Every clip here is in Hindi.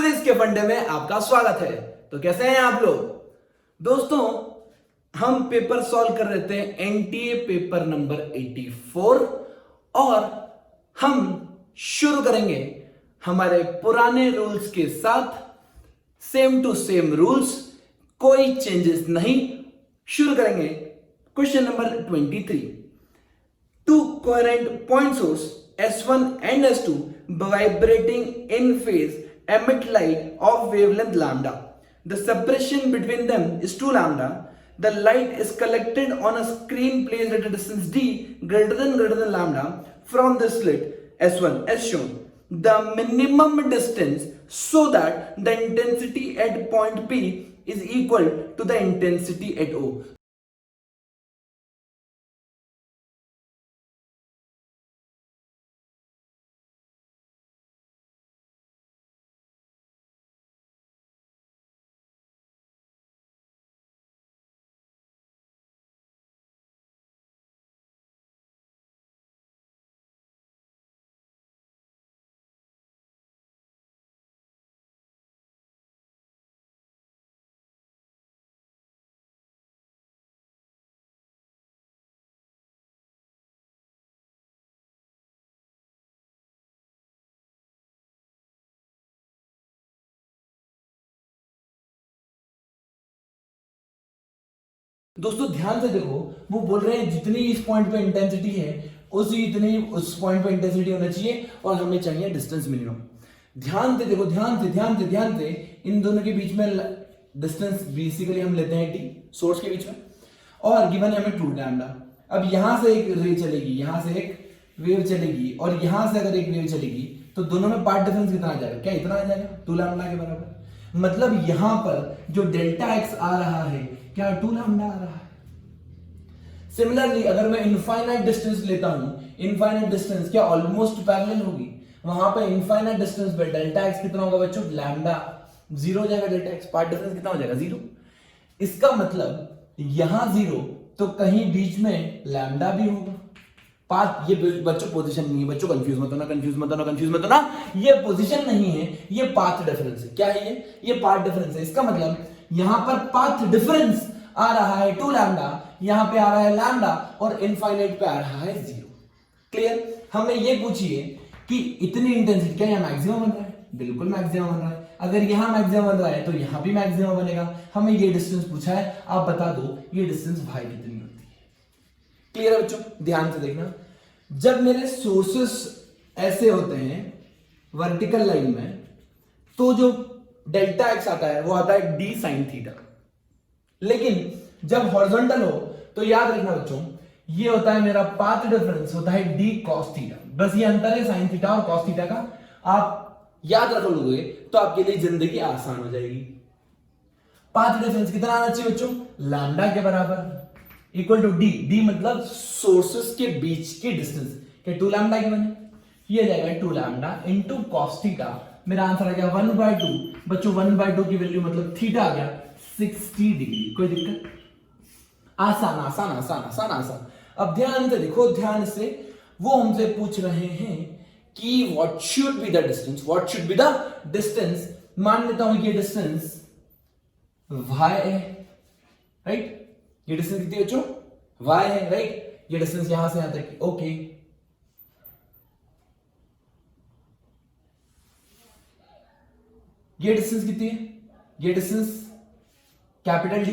फिजिक्स के फंडे में आपका स्वागत है। तो कैसे हैं आप लोग दोस्तों? हम पेपर सॉल्व कर रहे थे एनटीए पेपर नंबर 84 और हम शुरू करेंगे हमारे पुराने रूल्स के साथ। सेम टू सेम रूल्स, कोई चेंजेस नहीं। शुरू करेंगे question number 23। Two coherent point source S1 and S2 vibrating in phase emit light of wavelength lambda. The separation between them is 2 lambda. The light is collected on a screen placed at a distance d greater than lambda from the slit S1 as shown. The minimum distance so that the intensity at point P is equal to the intensity at O. दोस्तों ध्यान से देखो, वो बोल रहे हैं जितनी इस पॉइंट पे इंटेंसिटी है उसी इतनी उस पॉइंट पे इंटेंसिटी होना चाहिए और हमें चाहिए डिस्टेंस मिनिमम। ध्यान से देखो, ध्यान से इन दोनों के बीच में डिस्टेंस बेसिकली हम लेते हैं टी, सोर्स के बीच में, और गिवन है हमें 2 लैम्डा। अब यहां से एक रे चलेगी, यहां से एक वेव चलेगी और यहां से अगर एक वेव चलेगी तो दोनों में पार्ट डिफरेंस कितना आ जाएगा? क्या इतना आ जाएगा? 2 लैम्डा के बराबर। मतलब यहां पर जो डेल्टा एक्स आ रहा है क्या 2 लैम्डा आ रहा है। सिमिलरली अगर मैं इनफाइनाइट डिस्टेंस लेता हूं, इनफाइनाइट डिस्टेंस क्या ऑलमोस्ट पैरेलल होगी? वहां पे इनफाइनाइट डिस्टेंस पे डेल्टा एक्स कितना होगा बच्चों? लैम्डा 0 हो जाएगा, डेल्टा एक्स पार्ट डिफरेंस कितना हो जाएगा? 0। इसका मतलब यहां 0 तो कहीं बीच में लैम्डा भी होगा। पाथ, ये बच्चों पोजीशन नहीं है, बच्चों कंफ्यूज मत होना, ये पोजीशन नहीं है, ये पाथ डिफरेंस है। क्या है ये पाथ डिफरेंस है। इसका मतलब यहां पर पाथ डिफरेंस आ रहा है 2 लैम्डा, यहां पे आ रहा है लैम्डा और इनफाइनाइट पे आ रहा है 0। क्लियर? हमें ये पूछिए कि इतनी इंटेंसिटी क्या यहां मैक्सिमम बन रहा है? बिल्कुल मैक्सिमम बन रहा है। अगर यहां मैक्सिमम बन रहा है तो यहां भी मैक्सिमम बनेगा। हमें ये डिस्टेंस पूछा है, आप बता दो ये डिस्टेंस भाई कितनी होती है। क्लियर है बच्चों? ध्यान से देखना, जब मेरे सोर्सेस ऐसे होते हैं वर्टिकल लाइन में तो जो डेल्टा एक्स आता है वो आता है डी साइन थीटा। लेकिन जब हॉरिजॉन्टल हो तो याद रखना बच्चों, ये होता है मेरा पाथ डिफरेंस, होता है डी कॉस थीटा। बस ये अंतर है साइन थीटा और कॉस थीटा का। आप याद रख लोगे तो आपके लिए जिंदगी आसान हो जाएगी। पाथ डिफरेंस कितना आना चाहिए बच्चों? लैम्डा के बराबर इक्वल टू डी। डी मतलब सोर्सेस के बीच की डिस्टेंस। क्या 2 लैम्डा की बने? ये जाएगा 2 लैम्डा इंटू कॉस थीटा। मेरा आंसर आ गया 1/2। बच्चों 1/2 की वैल्यू मतलब थीटा आ गया 60 डिग्री। कोई दिक्कत? आसान आसान आसान आसान आसान। अब ध्यान से देखो, ध्यान से, वो हमसे पूछ रहे हैं कि what should be the distance, what should be the distance. मान लेता हूं कि डिस्टेंस y है, राइट? ये डिस्टेंस कितनी बच्चों? y है, राइट? ये डिस्टेंस यहां से यहां तक, ओके। ये डिस्टेंस कितनी है? ये डिस्टेंस कैपिटल डी।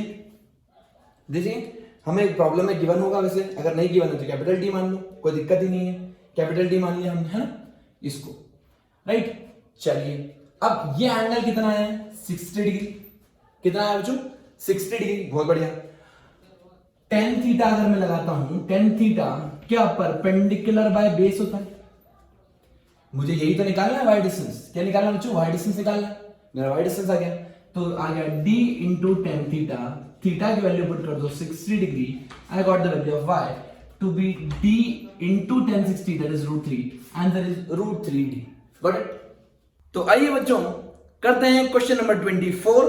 देखिए हमें एक प्रॉब्लम में गिवन होगा, वैसे अगर नहीं गिवन है तो कैपिटल डी मान लो, कोई दिक्कत ही नहीं है। कैपिटल डी मान लिया हमने, है ना, इसको, राइट? चलिए अब ये एंगल कितना है? 60 डिग्री। कितना है बच्चों? 60 डिग्री। बहुत बढ़िया। टेन थीटा अगर मैं लगाता हूं, टेन थीटा क्या परपेंडिकुलर बाय बेस होता है? मुझे यही तो निकालना है, वाई डिस्टेंस। क्या निकालना बच्चों? वाई डिस्टेंस निकालना। मेरा वाई डिस्टेंस आ गया, तो आ गया d into ten theta. Theta की वैल्यू पुट कर दो 60 डिग्री। I got the value of y to be d into 1060, that is √3। Answer is √3d। Got it? तो आइए बच्चों करते हैं question number 24।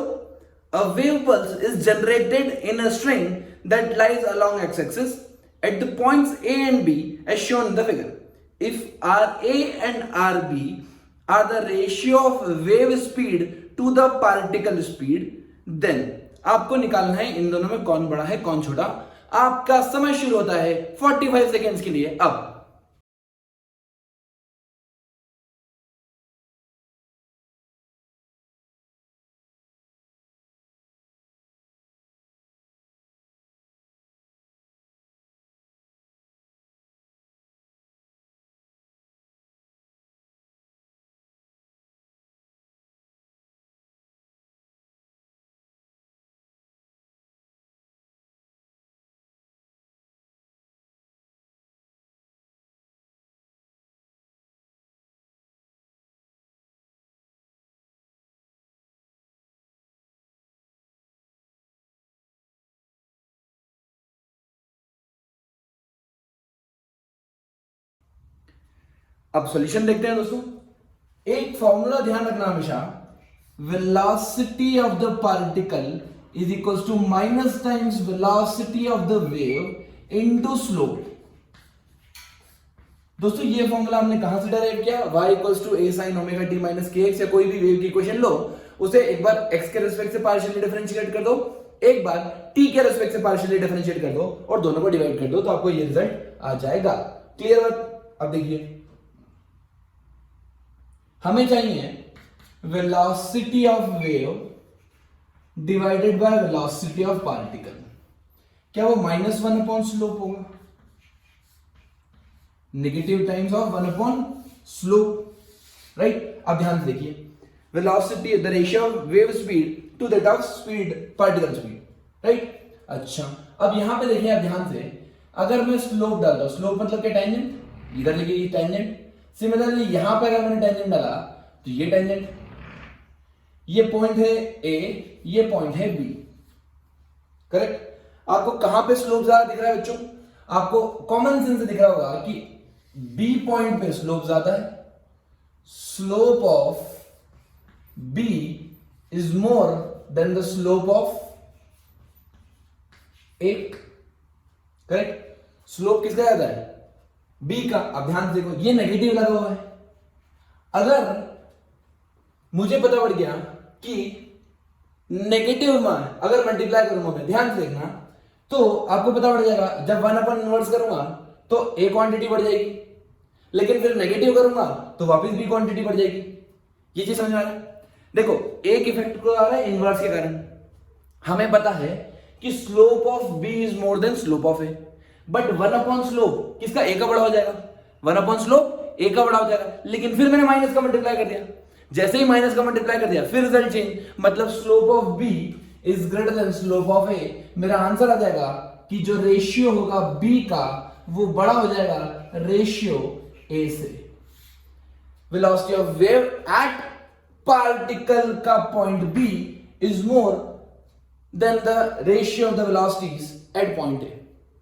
A wave pulse is generated in a string that lies along x-axis at the points A and B as shown in the figure. If RA and RB are the ratio of wave speed to the particle speed, then आपको निकालना है इन दोनों में कौन बड़ा है कौन छोटा। आपका समय शुरू होता है 45 सेकेंड्स के लिए अब। अब सॉल्यूशन देखते हैं दोस्तों। एक फॉर्मूला ध्यान रखना हमेशा, velocity of the particle is equal to minus times velocity of the wave into slope. दोस्तों ये फॉर्मूला हमने कहां से डेराइव किया, y equals to a sin omega t minus kx, या कोई भी वेव की इक्वेशन लो, उसे एक बार x के रेस्पेक्ट से पार्शियली डिफरेंशिएट कर दो, एक बार t के रेस्पेक्ट से पार्शियली डिफरेंशिएट कर दो और दोनों को डिवाइड कर दो, तो आपको ये रिजल्ट आ जाएगा। क्लियर बात। अब देखिए हमें चाहिए velocity of wave divided by velocity of particle. क्या वो -1 अपॉन स्लोप होगा? Negative times of 1 upon slope, right. अब ध्यान से देखिए, velocity the ratio of wave speed to that of speed particle speed, right. अच्छा अब यहां पे देखिए आप ध्यान से, अगर मैं स्लोप डालता हूं, स्लोप मतलब क्या, टेंजेंट, इधर देखिए ये टेंजेंट, सिमिलरली यहां पे अगर मैंने टेंजेंट डाला तो ये टेंजेंट, ये पॉइंट है ए, ये पॉइंट है बी, करेक्ट। आपको कहां पे स्लोप ज्यादा दिख रहा है बच्चों? आपको कॉमन सेंस से दिख रहा होगा कि बी पॉइंट पे स्लोप ज्यादा है, slope of B is more than the slope of A, correct. Slope किसका ज्यादा है? बी का। अब ध्यान से देखो, ये नेगेटिव लगा हुआ है। अगर मुझे पता पड़ गया कि नेगेटिव में अगर मल्टीप्लाई करूंगा मैं, ध्यान से देखना, तो आपको पता पड़ जाएगा जब 1 अपन इनवर्स करूंगा तो ए क्वांटिटी बढ़ जाएगी, लेकिन फिर नेगेटिव करूंगा तो वापस बी क्वांटिटी बढ़ जाएगी। ये चीज समझ में आ रहा है? देखो एक इफेक्ट को आ रहा है इनवर्स के कारण। हमें पता है कि slope of B is more than slope of A, but 1 upon slope किसका? ए का बड़ा हो जाएगा। 1 अपॉन स्लोप ए का बड़ा हो जाएगा, लेकिन फिर मैंने माइनस का मल्टीप्लाई कर दिया। जैसे ही माइनस का मल्टीप्लाई कर दिया फिर रिजल्ट चेंज, मतलब slope of B is greater than slope of A. मेरा आंसर आ जाएगा कि जो रेशियो होगा बी का वो बड़ा हो जाएगा रेशियो ए से। Velocity of wave at particle का point B is more than the ratio of the velocities at point A.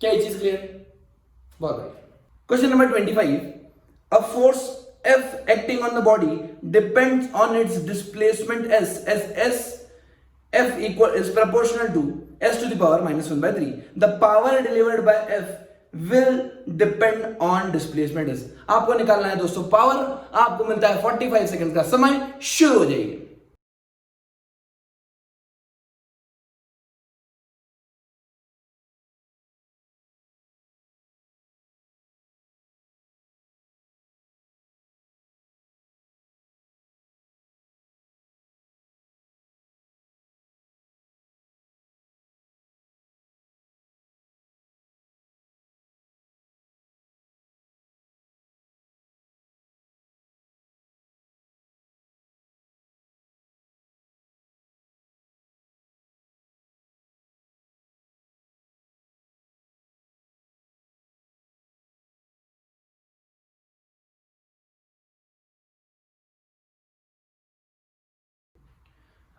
क्या ये चीज क्लियर? बहुत बढ़िया। Question number 25, a force F acting on the body depends on its displacement s, as F is proportional to s to the power -1/3. The power delivered by F will depend on displacement s. आपको निकालना है दोस्तों पावर। आपको मिलता है 45 सेकंड का समय, शुरू हो जाइए।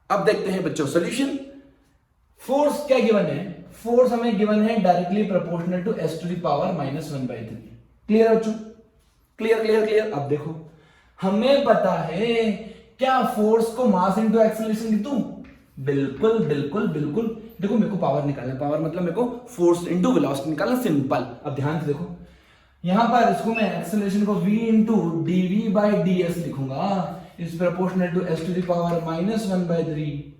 अब देखते हैं बच्चों सॉल्यूशन। फोर्स क्या गिवन है? फोर्स हमें गिवन है directly proportional to s to the power -1/3। Clear बच्चों? Clear clear clear. अब देखो हमें पता है क्या, फोर्स को मास इनटू एक्सेलरेशन लिखूं? बिल्कुल बिल्कुल बिल्कुल। देखो मेरे को पावर निकालना है, पावर मतलब मेरे को फोर्स इनटू वेलोसिटी निकालना, सिंपल। अब ध्यान से देखो, यहां पर इसको मैं एक्सेलरेशन को v into D V by D S लिखूंगा, is proportional to S to the power minus 1/3,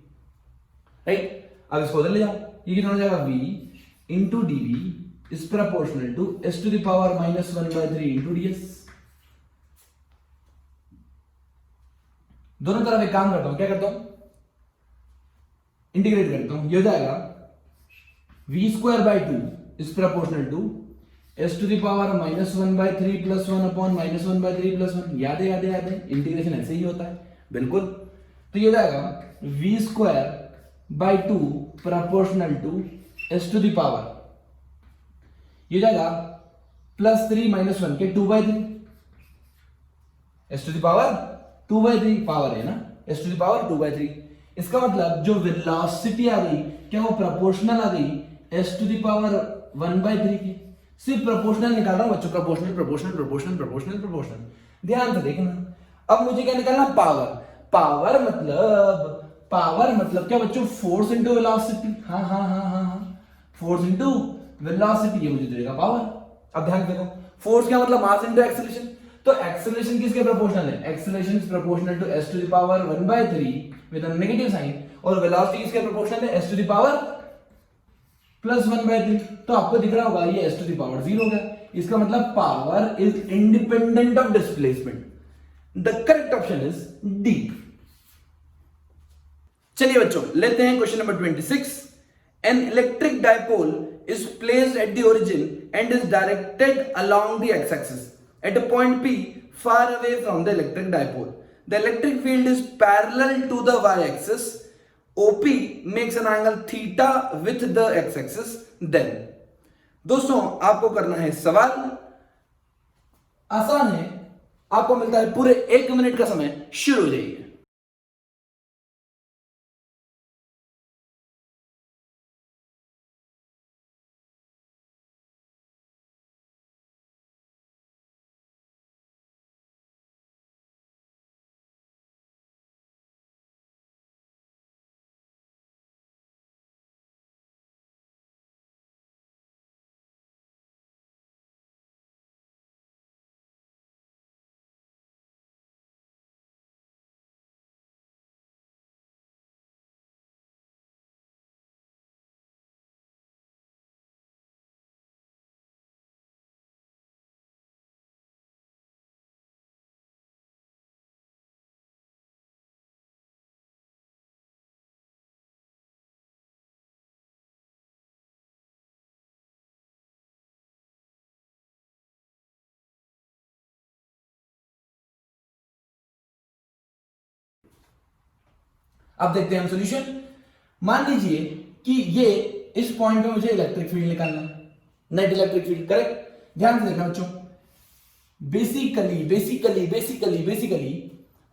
right. अब इसको उधर ले जाओ, ये कितना हो जाएगा v into D V is proportional to S to the power minus 1/3 into D S. दोनों तरफ एक काम करता हूं, क्या करता हूं, इंटीग्रेट करता हूं, ये हो जाएगा v square by 2 is proportional to S to the power minus 1/3 plus 1 upon minus 1/3 plus 1। याद है, याद है, याद है, इंटीग्रेशन ऐसे ही होता है, बिल्कुल। तो ये हो जाएगा v square by 2 proportional to S to the power, ये हो जाएगा प्लस 3 माइनस 1 के 2/3, S to the power 2/3 power है ना, एस टू द पावर 2/3। इसका मतलब जो वेलोसिटी आ गई, क्या वो प्रोपोर्शनल आ गई एस टू द पावर 1/3 की। सिर्फ प्रोपोर्शनल निकाल रहा हूं बच्चों, proportional proportional proportional proportional proportional. ध्यान से देखना, अब मुझे क्या निकालना, पावर। पावर मतलब क्या बच्चों, फोर्स इंटू वेलोसिटी। हाँ हाँ हाँ हाँ हाँ, फोर्स इंटू वेलोसिटी, ये मुझे देगा पावर। अब ध्यान देखो, फोर्स क्या मतलब, मास इंटू एक्सेलरेशन। तो एक्सेलरेशन किसके प्रोपोर्शनल है, acceleration is proportional to S to the power 1/3 with a negative sign, और वेलोसिटी किसके प्रोपोर्शनल है, S to the power plus 1/3। तो आपको दिख रहा होगा ये एस टू द पावर 0 हो गया। इसका मतलब power is independent of displacement. The correct option is D. चलिए बच्चों, लेते हैं question number 26। An electric dipole is placed at the origin and is directed along the x axis at a point P far away from the electric dipole. The electric field is parallel to the y-axis. OP makes an angle theta with the x-axis. Then, दोस्तों आपको करना है सवाल, आसान है, आपको मिलता है पूरे 1 मिनट का समय। शुरू हो जाइए। अब देखते हैं हम सॉल्यूशन। मान लीजिए कि ये इस पॉइंट पे मुझे इलेक्ट्रिक फील्ड निकालना है, नेट इलेक्ट्रिक फील्ड, करेक्ट। ध्यान से देखना बच्चों, बेसिकली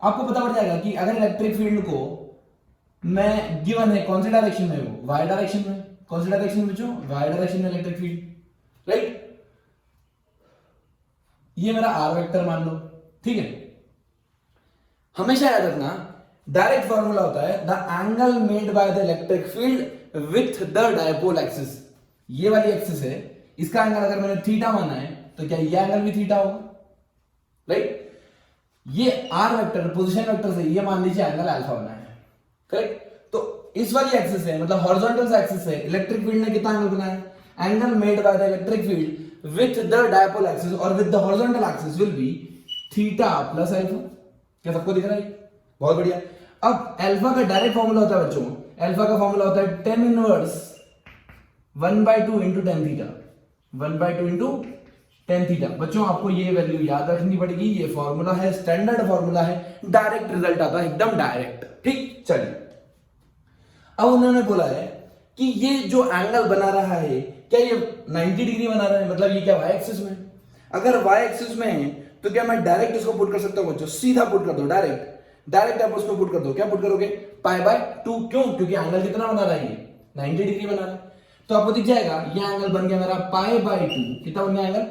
आपको पता पड़ जाएगा कि अगर इलेक्ट्रिक फील्ड को मैं गिवन है कौन से डायरेक्शन में, वो वाई डायरेक्शन में। कौन से डायरेक्शन में बच्चों, वाई डायरेक्शन में इलेक्ट्रिक फील्ड, राइट। ये मेरा आर वेक्टर मान लो, ठीक है। हमेशा याद रखना, डायरेक्ट फॉर्मूला होता है the angle made by the electric field with the dipole axis. ये वाली एक्सिस है, इसका एंगल अगर मैंने थीटा माना है तो क्या ये एंगल भी थीटा होगा, राइट। ये आर वेक्टर पोजीशन वेक्टर से ये मान लीजिए एंगल अल्फा बना है, करेक्ट। तो इस वाली एक्सिस है, मतलब हॉरिजॉन्टल एक्सिस है, इलेक्ट्रिक फील्ड ने कितना एंगल बनाया, angle made by the electric field with the dipole axis और with the horizontal axis will be theta plus alpha. क्या सबको दिख रहा है, बहुत बढ़िया। अब अल्फा का डायरेक्ट फॉर्मूला होता है बच्चों, अल्फा का फॉर्मूला होता है tan inverse 1/2 into tan theta, 1/2 into tan theta. बच्चों आपको ये वैल्यू याद रखनी पड़ेगी, ये फॉर्मूला है, स्टैंडर्ड फॉर्मूला है, डायरेक्ट रिजल्ट आता है, एकदम डायरेक्ट, ठीक। चलिए, अब उन्होंने बोला है कि ये जो एंगल बना रहा है, क्या ये 90 डिग्री बना रहा है, मतलब ये क्या वाई एक्सिस में। अगर वाई एक्सिस में है तो क्या मैं डायरेक्ट इसको पुट कर सकता हूं बच्चों, सीधा पुट कर दो, डायरेक्ट आप उसको पुट कर दो। क्या पुट करोगे, π/2। क्यों, क्योंकि एंगल कितना बना रहा है, ये 90 डिग्री बना रहा है। तो आपको दिख जाएगा ये एंगल बन गया मेरा π/2। कितना बन गया एंगल,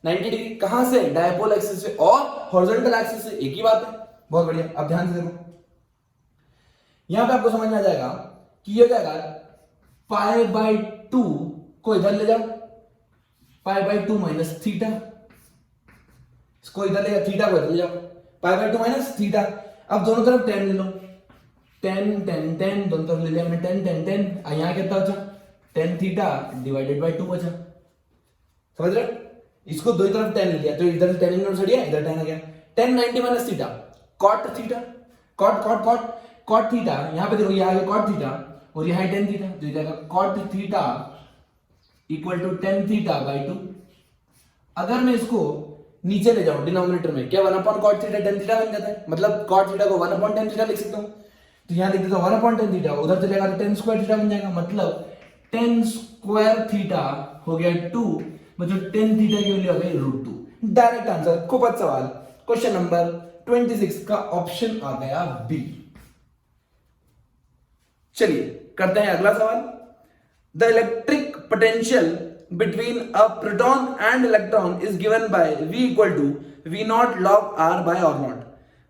90 डिग्री। कहां से, डायपोल एक्सिस से और हॉरिजॉन्टल एक्सिस से, एक ही बात है। बहुत बढ़िया। अब ध्यान से देखो, यहां पे आपको समझ में आ जाएगा कि ये हो जाएगा π/2 को इधर ले जाओ, π/2 माइनस थीटा, इसको इधर ले जाओ, थीटा को इधर ले जाओ, पाई बाय 2 माइनस थीटा। अब दोनों तरफ 10 ले लो, 10 10 10 दोनों तरफ ले लिया हमने 10 10 10। यहाँ कितना बचा, 10 थीटा डिवाइडेड बाय 2 बचा। समझ रहे? इसको दो तरफ 10 ले लिया तो इधर 10 इनवर्स हट गया, इधर 10 आ गया। 10 90 माइनस theta, cot theta, cot cot cot cot theta. यहाँ पे देखो ये आ गया कॉट थीटा और यहाँ है 10 थीटा, तो ये जाएगा cot theta equal to 10 theta by 2। अगर मैं इसको नीचे ले जाऊं डिनोमिनेटर में, क्या 1 अपॉन कॉट थीटा 10 थीटा बन जाता है, मतलब कॉट थीटा को 1 अपॉन 10 थीटा लिख सकता हूं। तो यहां लिख देता हूं 1 अपॉन 10 थीटा, उधर चलेगा तो 10 स्क्वायर थीटा बन जाएगा, मतलब 10 स्क्वायर थीटा हो गया 2, मतलब 10 थीटा की वैल्यू आ गई √2। डायरेक्ट आंसर, खूबत सवाल। क्वेश्चन नंबर 26 का ऑप्शन आ गया बी। चलिए करते हैं अगला सवाल। The electric potential between a proton and electron is given by V equal to V naught log R by R naught,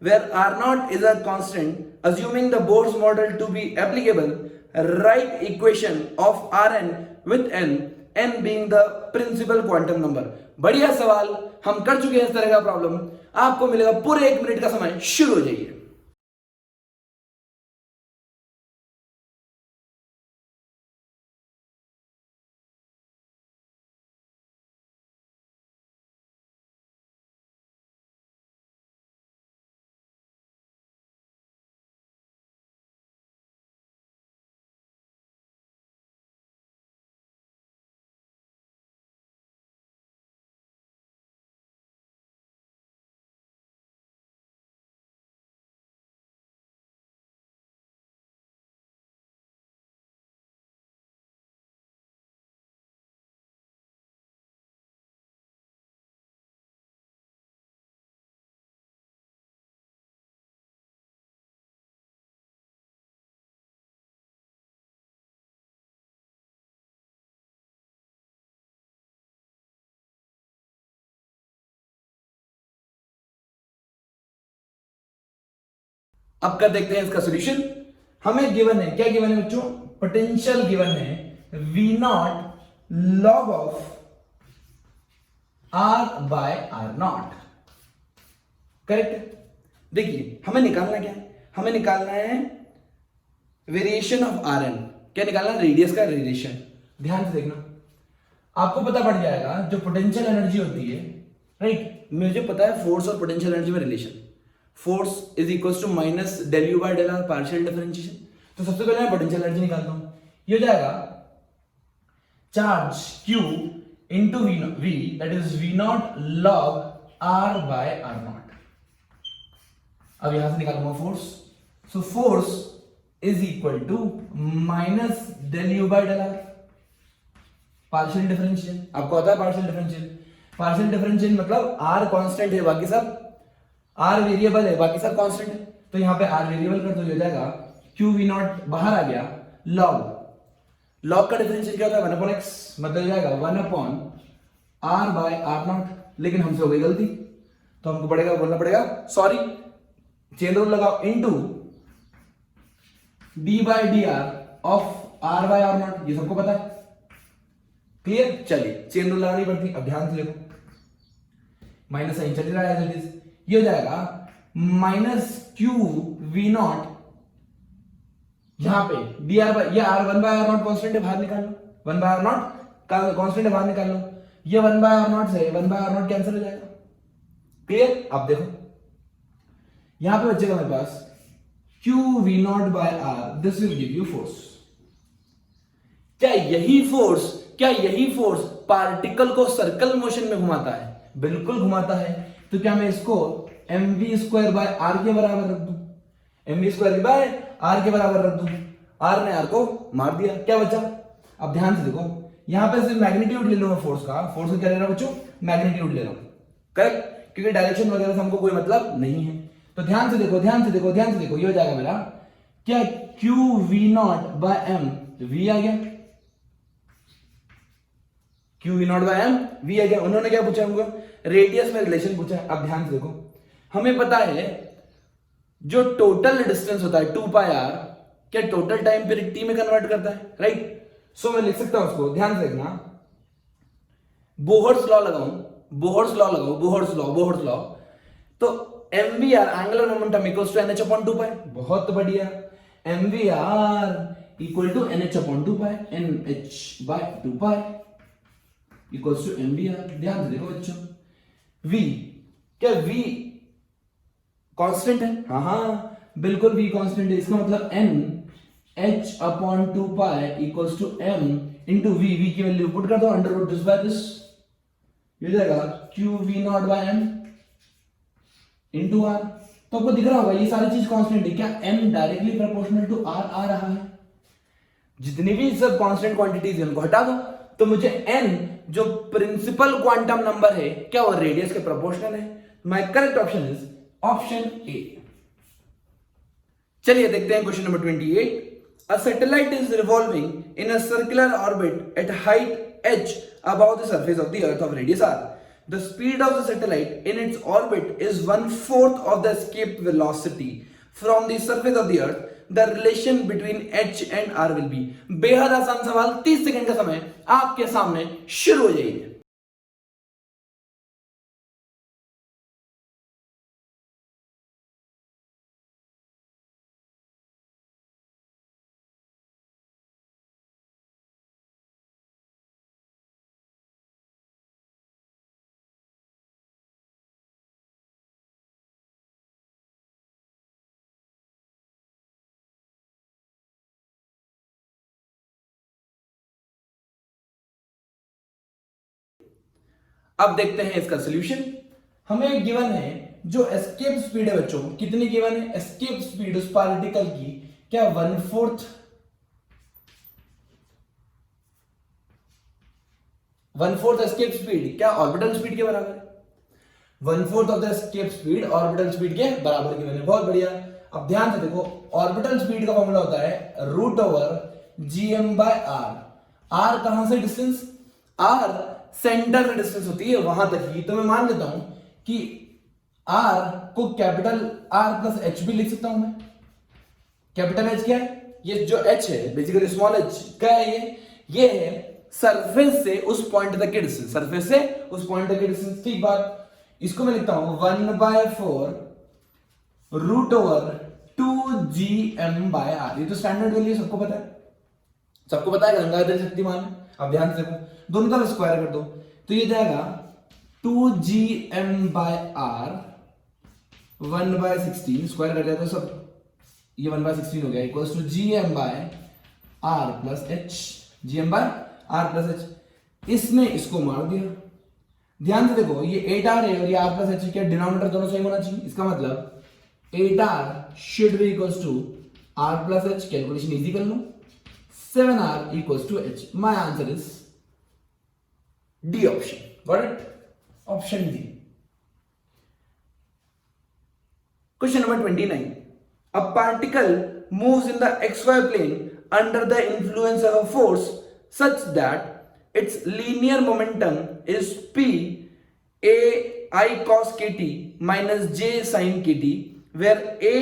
where R naught is a constant. Assuming the Bohr's model to be applicable, write equation of Rn with n being the principal quantum number. बढ़िया सवाल, हम कर चुके हैं इस तरह का प्रॉब्लम। आपको मिलेगा पूरे 1 मिनट का समय, शुरू हो जाइए। अब कर देखते हैं इसका सॉल्यूशन। हमें गिवन है, क्या गिवन है बच्चों, पोटेंशियल गिवन है V naught log of R by R naught. Correct. देखिए हमें निकालना क्या है, हमें निकालना है वेरिएशन ऑफ Rn। क्या निकालना है, रेडियस का वेरिएशन। ध्यान से देखना, आपको पता पड़ जाएगा जो पोटेंशियल एनर्जी होती है, राइट। मुझे पता है फोर्स और पोटेंशियल एनर्जी में relation, force is equal to minus del U by del R partial differentiation. तो सबसे पहले मैं पोटेंशियल एनर्जी निकालता हूं, ये हो जाएगा charge Q into V that is V naught log R by R naught. अब यहां से निकालूंगा force, so force is equal to minus del U by del R partial differential. आपको आता है पार्शियल डिफरेंशियल, पार्शियल डिफरेंशियल मतलब R कांस्टेंट है, बाकी सब R वेरिएबल है, बाकी सब कांस्टेंट है। तो यहाँ पे R वेरिएबल कर दो, हो जाएगा Q V नॉट बाहर आ गया, लॉग का डिफरेंशियल क्या होता है 1 अपॉन x, मतलब हो जाएगा 1 upon R by R naught. लेकिन हमसे हो गई गलती, तो हमको पड़ेगा बोलना पड़ेगा सॉरी, चेन रूल लगाओ, into d by D R of R by R naught. ये सबको पता है, क्लियर। चलिए चेन रूल लगानी पड़ती। अब ध्यान से देखो, माइनस साइन चल रहा है, ये हो जाएगा माइनस क्यू वी नॉट, यहां पे डी आर बाय, ये R 1 by R naught constant है, बाहर निकाल लो, 1 बाय आर नॉट कॉन्स्टेंट है, बाहर निकाल लो, ये 1 बाय आर नॉट से 1 बाय आर नॉट कैंसिल हो जाएगा, क्लियर। अब देखो यहां पे बचेगा मेरे पास Q V naught by R, this will give you force. क्या यही फोर्स पार्टिकल को सर्कल मोशन में घुमाता है? बिल्कुल घुमाता है। तो क्या मैं इसको mv स्क्वायर बाय आर के बराबर रख दूं, mv स्क्वायर बाय आर के बराबर रख दूं, आर ने आर को मार दिया, क्या बचा। अब ध्यान से देखो, यहां पे सिर्फ मैग्नीट्यूड ले लो मैं फोर्स का क्या ले रहा हूं बच्चों, मैग्नीट्यूड ले रहा हूं, करेक्ट, क्योंकि डायरेक्शन वगैरह से हमको कोई मतलब नहीं है। तो ध्यान से देखो, ये हो जाएगा मेरा क्या, Q V naught by M, V आ गया, Q V naught by M V आ गया। उन्होंने क्या पूछा हमको, रेडियस में रिलेशन पूछा है। अब ध्यान से देखो, हमें पता है जो टोटल डिस्टेंस होता है 2 पाई आर, क्या टोटल टाइम पीरियड टी में कन्वर्ट करता है, राइट। सो मैं लिख सकता हूं उसको, ध्यान से देखना, बोहर्स लॉ लगाऊं बोहर्स लॉ लगाओ, बोहर्स लॉ। तो mvr angular momentum equals to nh upon 2 pi. बहुत बढ़िया, mvr equal to nh upon 2 pi, nh by 2 pi equals to mvr। ध्यान से देखो बच्चों, v, क्या v कांस्टेंट है? हाँ बिल्कुल v कांस्टेंट है। इसका मतलब n h upon 2 pi equals to m into v की वैल्यू पुट कर दो, under root this by this, ये जाएगा q v naught by m into r। तो आपको दिख रहा होगा ये सारी चीज कांस्टेंट है। क्या m directly proportional to r आ रहा है? जितनी भी सब कांस्टेंट क्वांटिटीज है उनको हटा दो, तो मुझे n जो प्रिंसिपल क्वांटम नंबर है क्या वो रेडियस के प्रोपोर्शनल है। My correct option is option A. चलिए देखते हैं question number 28। A satellite is revolving in a circular orbit at height h above the surface of the earth of radius r. The speed of the satellite in its orbit is 1/4 of the escape velocity from the surface of the earth. The relation between h and r will be। बेहद आसान सवाल, 30 सेकंड का समय आपके सामने शुरू हो जाइए। अब देखते हैं इसका सॉल्यूशन। हमें गिवन है जो एस्केप स्पीड है बच्चों, कितनी गिवन है? एस्केप स्पीड उस पार्टिकल की क्या 1/4 एस्केप स्पीड क्या ऑर्बिटल स्पीड के बराबर है? 1/4 of the escape speed orbital speed के बराबर गिवन है। बहुत बढ़िया। अब ध्यान से देखो, ऑर्बिटल स्पीड का फॉर्मूला होता है root over GM by R. R कहां से डिस्टेंस? आर सेंटर से डिस्टेंस होती है वहां तक ही। तो मैं मान लेता हूं कि आर को कैपिटल आर प्लस एच भी लिख सकता हूं मैं। कैपिटल एच क्या है? ये जो एच है बेसिकली स्मॉल एच क्या है? ये है सरफेस से उस पॉइंट तक की डिस्टेंस, सरफेस से उस पॉइंट तक की डिस्टेंस। ठीक बात। इसको मैं लिखता हूं 1/4 root over 2gm bye are. ये तो स्टैंडर्ड वैल्यू सबको पता है, सबको पता है गंगाधर शक्तिमान है। अब ध्यान से देखो, दोनों तरफ स्क्वायर कर दो तो ये जाएगा 2gm बाय आर 1/16, स्क्वायर कर दिया तो सब ये 1/16 हो गया, equals to gm by R plus H, gm by R plus H. इसने इसको मार दिया। ध्यान से देखो, ये 8r है और ये r प्लस एच, क्या डिनोमिनेटर दोनों सेम होना चाहिए? इसका मतलब 8r should be equals to r plus H. Calculation easy कर लो, 7r equals to h. My answer is D option. Got it? Option D. Question number 29. A particle moves in the xy plane under the influence of a force such that its linear momentum is p a I cos kt minus j sin kt, where a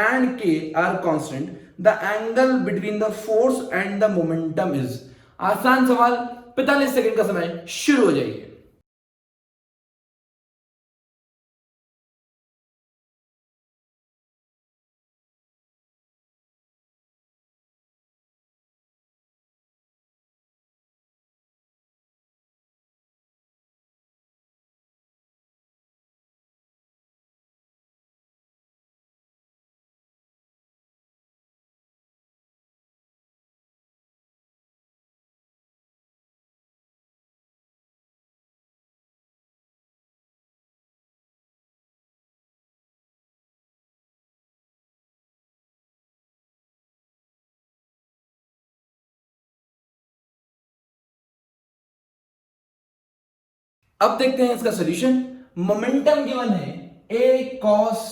and k are constant. The angle between the force and the momentum is। आसान सवाल, 45 सेकंड का समय शुरू हो जाइए। अब देखते हैं इसका सॉल्यूशन। मोमेंटम गिवन है a cos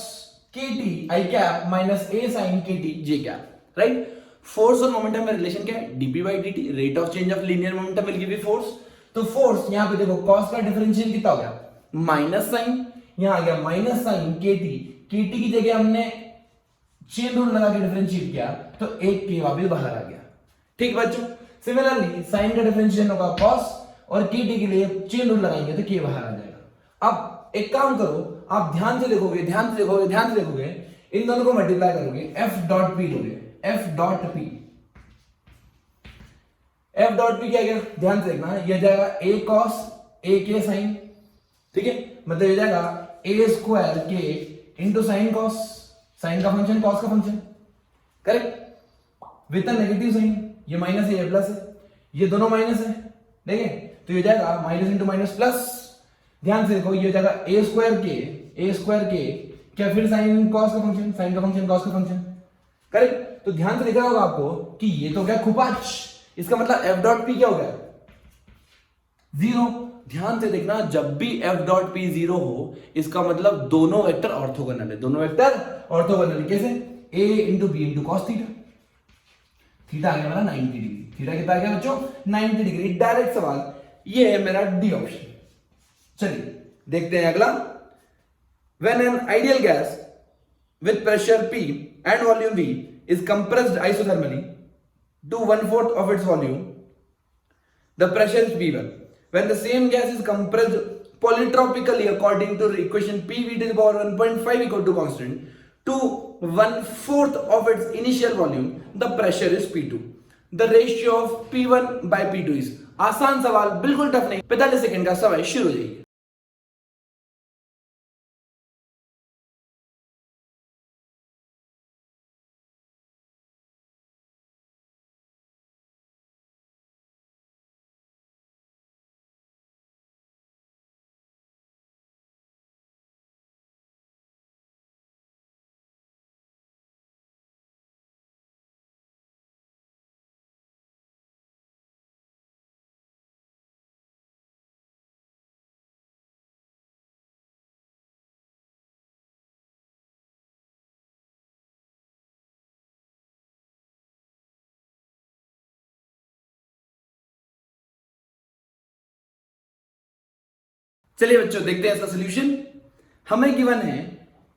kt i cap minus a sin kt j cap, right? Force और मोमेंटम में रिलेशन क्या है? dp by dt, rate of change of linear momentum will give you force. तो फोर्स यहां पे देखो, cos का डिफरेंशियल कितना हो गया? माइनस साइन, यहां आ गया माइनस साइन kt। kt की जगह हमने चेन रूल लगा के डिफरेंशिएट किया तो एक k वापस बाहर आ गया। ठीक बच्चों, सिमिलरली साइन का डिफरेंशिएशन होगा cos और kt के लिए चेन रूल लगाएंगे तो k बाहर आ जाएगा। अब एक काम करो, आप ध्यान से देखोगे, ध्यान से देखोगे, ध्यान से देखोगे, इन दोनों को मल्टीप्लाई करोगे, एफ डॉट पी लोगे, F dot P, F dot P क्या गया, ध्यान से देखना, यह जाएगा ए कॉस ए के साइन, ठीक है, मतलब ये जाएगा ए स्क्वायर के इंटू साइन कॉस, साइन का फंक्शन कॉस का function, correct, with negative sign, ये माइनस है ये प्लस है, ये दोनों माइनस है, ठीक है, तो ये जाएगा माइनस इंटू माइनस प्लस, ध्यान से देखो, ये जाएगा ए स्क्वायर के क्या, फिर साइन कॉस का फंक्शन, साइन का फंक्शन कॉस का फंक्शन, करेक्ट, तो ध्यान से दिख रहा होगा आपको कि ये तो क्या खुपाच, इसका मतलब एफ डॉट पी क्या हो गया, जीरो। ध्यान से देखना, जब भी एफ डॉट पी जीरो हो, इसका मतलब दोनों वेक्टर ऑर्थोगोनल है, दोनों वेक्टर ऑर्थोगोनल, कैसे, A into B into cos theta, theta आ गया मेरा 90 डिग्री, थीटा कितना आ गया बच्चों 90 डिग्री, डायरेक्ट सवाल, ये है मेरा डी ऑप्शन। चलिए देखते हैं अगला, when an ideal gas with pressure P and volume V is compressed isothermally to 1/4 of its volume, the pressure is P1. When the same gas is compressed polytropically according to equation PV to the power 1.5 equal to constant to 1/4 of its initial volume, the pressure is P2. The ratio of P1 by P2 is, आसान सवाल, बिल्कुल टफ नहीं, 45 सेकंड का समय शुरू हो जाइए। चलिए बच्चों देखते हैं इसका सॉल्यूशन। हमें गिवन है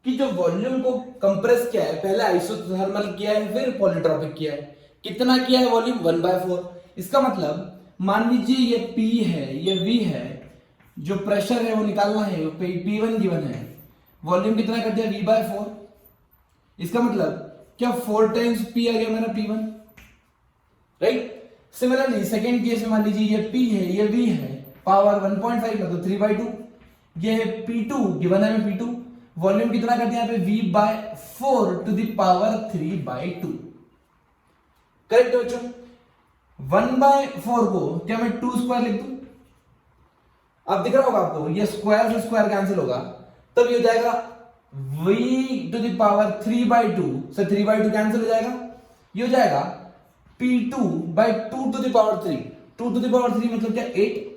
कि जो वॉल्यूम को कंप्रेस किया है, पहले आइसोथर्मल किया है, फिर पॉलीट्रॉपिक किया है, कितना किया है वॉल्यूम 1/4। इसका मतलब मान लीजिए ये P है, ये V है, जो प्रेशर है वो निकालना है, P1 गिवन है, वॉल्यूम कितना कर दिया V/4। इसका मतलब क्या 4 टाइम्स P आ गया मेरा P1, right. Similarly second case में मान लीजिए ये P है, ये V है, पावर 1.5 मतलब 3/2, ये है P2 गिवन है P2, वॉल्यूम कितना कर दिया यहाँ पे V/4 to the power 3/2, correct है बच्चों। 1/4 को क्या मैं 2 स्क्वायर लिख दूं, अब दिख रहा होगा आपको, ये स्क्वायर से स्क्वायर कैंसिल होगा, तब ये हो जाएगा V टू द पावर 3/2 से 3/2 कैंसिल हो जाएगा, ये हो जाएगा P2/2 to the power 3, 2 to the power 3 मतलब क्या 8,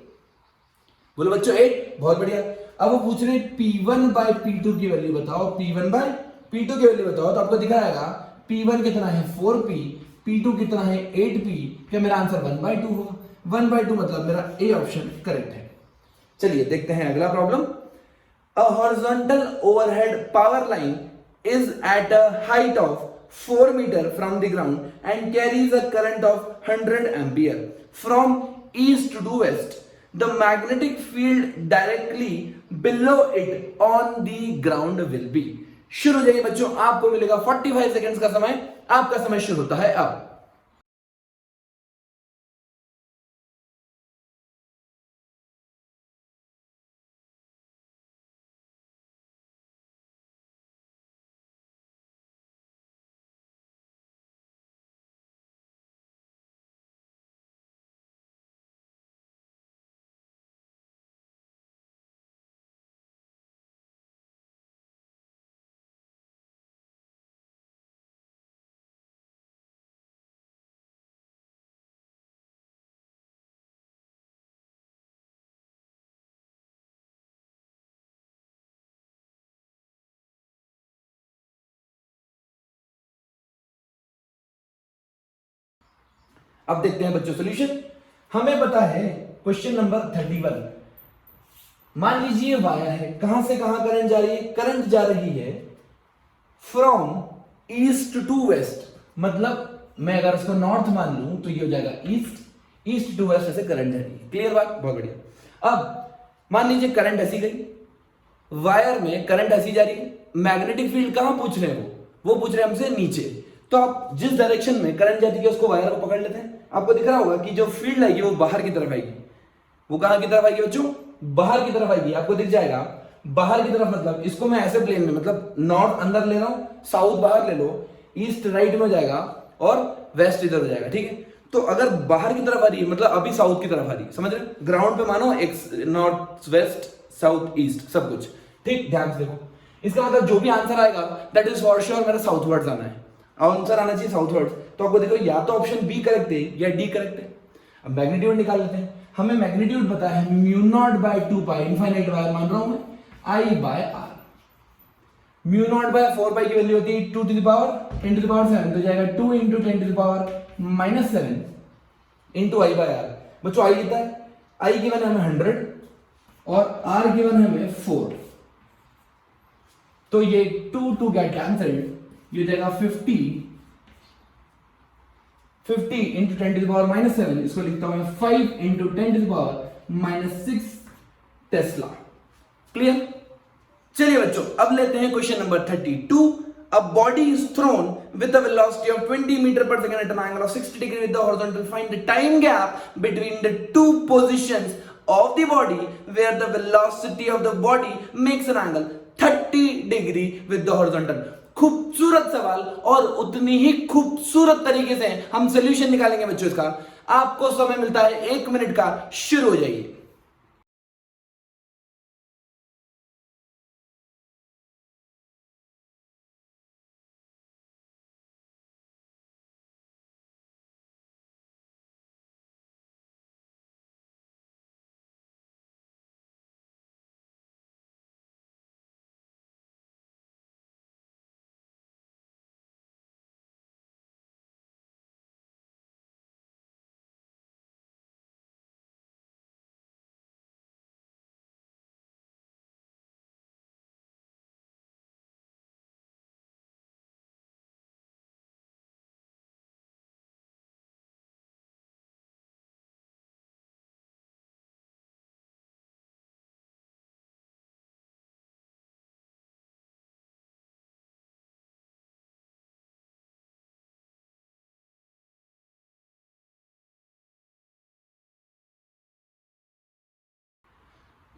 बोलो बच्चों 8, बहुत बढ़िया। अब वो पूछ रहे P1/P2 की वैल्यू बताओ, P1/P2 की वैल्यू बताओ, तो आपको दिखा रहेगा P1 कितना है 4P, P2 कितना है 8P, क्या मेरा आंसर 1/2 होगा, 1/2 मतलब मेरा ए ऑप्शन करेक्ट है। चलिए देखते हैं अगला problem. A horizontal overhead power line is at a height of 4 metre from the ground and carries a current of 100 ampere from east to west. The magnetic field directly below it on the ground will be। शुरू हो जाइए बच्चों, आपको मिलेगा 45 सेकेंड्स का समय, आपका समय शुरू होता है अब। अब देखते हैं बच्चों सॉल्यूशन। हमें पता है क्वेश्चन नंबर 31, मान लीजिए वायर है, कहां से कहां करंट जा रही है, करंट जा रही है फ्रॉम ईस्ट टू वेस्ट, मतलब मैं अगर इसको नॉर्थ मान लूं तो ये हो जाएगा ईस्ट, ईस्ट टू वेस्ट ऐसे करंट जा रही है, क्लियर बात, बहुत बढ़िया। अब मान लीजिए करंट ऐसी गई, वायर में करंट ऐसी जा रही है, मैग्नेटिक फील्ड कहां पूछ रहे हैं वो पूछ रहे हैं हमसे नीचे। तो आप जिस डायरेक्शन में करंट जाती है उसको वायर को पकड़ लेते हैं। आपको दिख रहा होगा कि जो फील्ड आएगी वो बाहर की तरफ आएगी। वो कहां की तरफ आएगी बच्चों? बाहर की तरफ आएगी। आपको दिख जाएगा बाहर की तरफ, मतलब इसको मैं ऐसे प्लेन में, मतलब नॉर्थ अंदर ले रहा हूं, साउथ बाहर ले लो, ईस्ट राइट में हो जाएगा और वेस्ट इधर हो जाएगा। ठीक है, तो अगर बाहर की तरफ आ रही है मतलब अभी साउथ की तरफ आ रही है, समझ रहे? ग्राउंड पे मानो x, north west south east सब कुछ। ठीक, ध्यान से देखो, इसका मतलब जो भी आंसर आएगा दैट इज फॉर श्योर मेरा साउथवर्ड्स आना है, आंसर आना चाहिए साउथवर्ड्स। तो आपको देखो या तो ऑप्शन बी करेक्ट है या डी करेक्ट है। अब मैग्नीट्यूड निकाल लेते हैं। हमें मैग्नीट्यूड पता है mu naught by 2 pi, infinite wire मान रहा हूं मैं, I by R. Mu naught by 4 pi की वैल्यू होती है 2 to the power 10 to the power 7, तो जाएगा 2 into 10 to the power -7 into I by R. बच्चों आई कितना है? आई गिवन है हमें 100 और आर गिवन है हमें 4। तो ये 2 गेट कैंसल्ड, ये जाएगा 50 इंटू 10 टू द पावर -7, इसको लिखता हूं मैं 5 into 10 to the power -6 tesla. Clear? चलिए बच्चों अब लेते हैं question number 32। A body is thrown with a velocity of 20 meter per second at an angle of 60 degree with the horizontal. Find the time gap between the two positions of the body where the velocity of the body makes an angle 30 degree with the horizontal. खूबसूरत सवाल और उतनी ही खूबसूरत तरीके से हम सोल्यूशन निकालेंगे बच्चों इसका। आपको समय मिलता है 1 मिनट का, शुरू हो जाइए।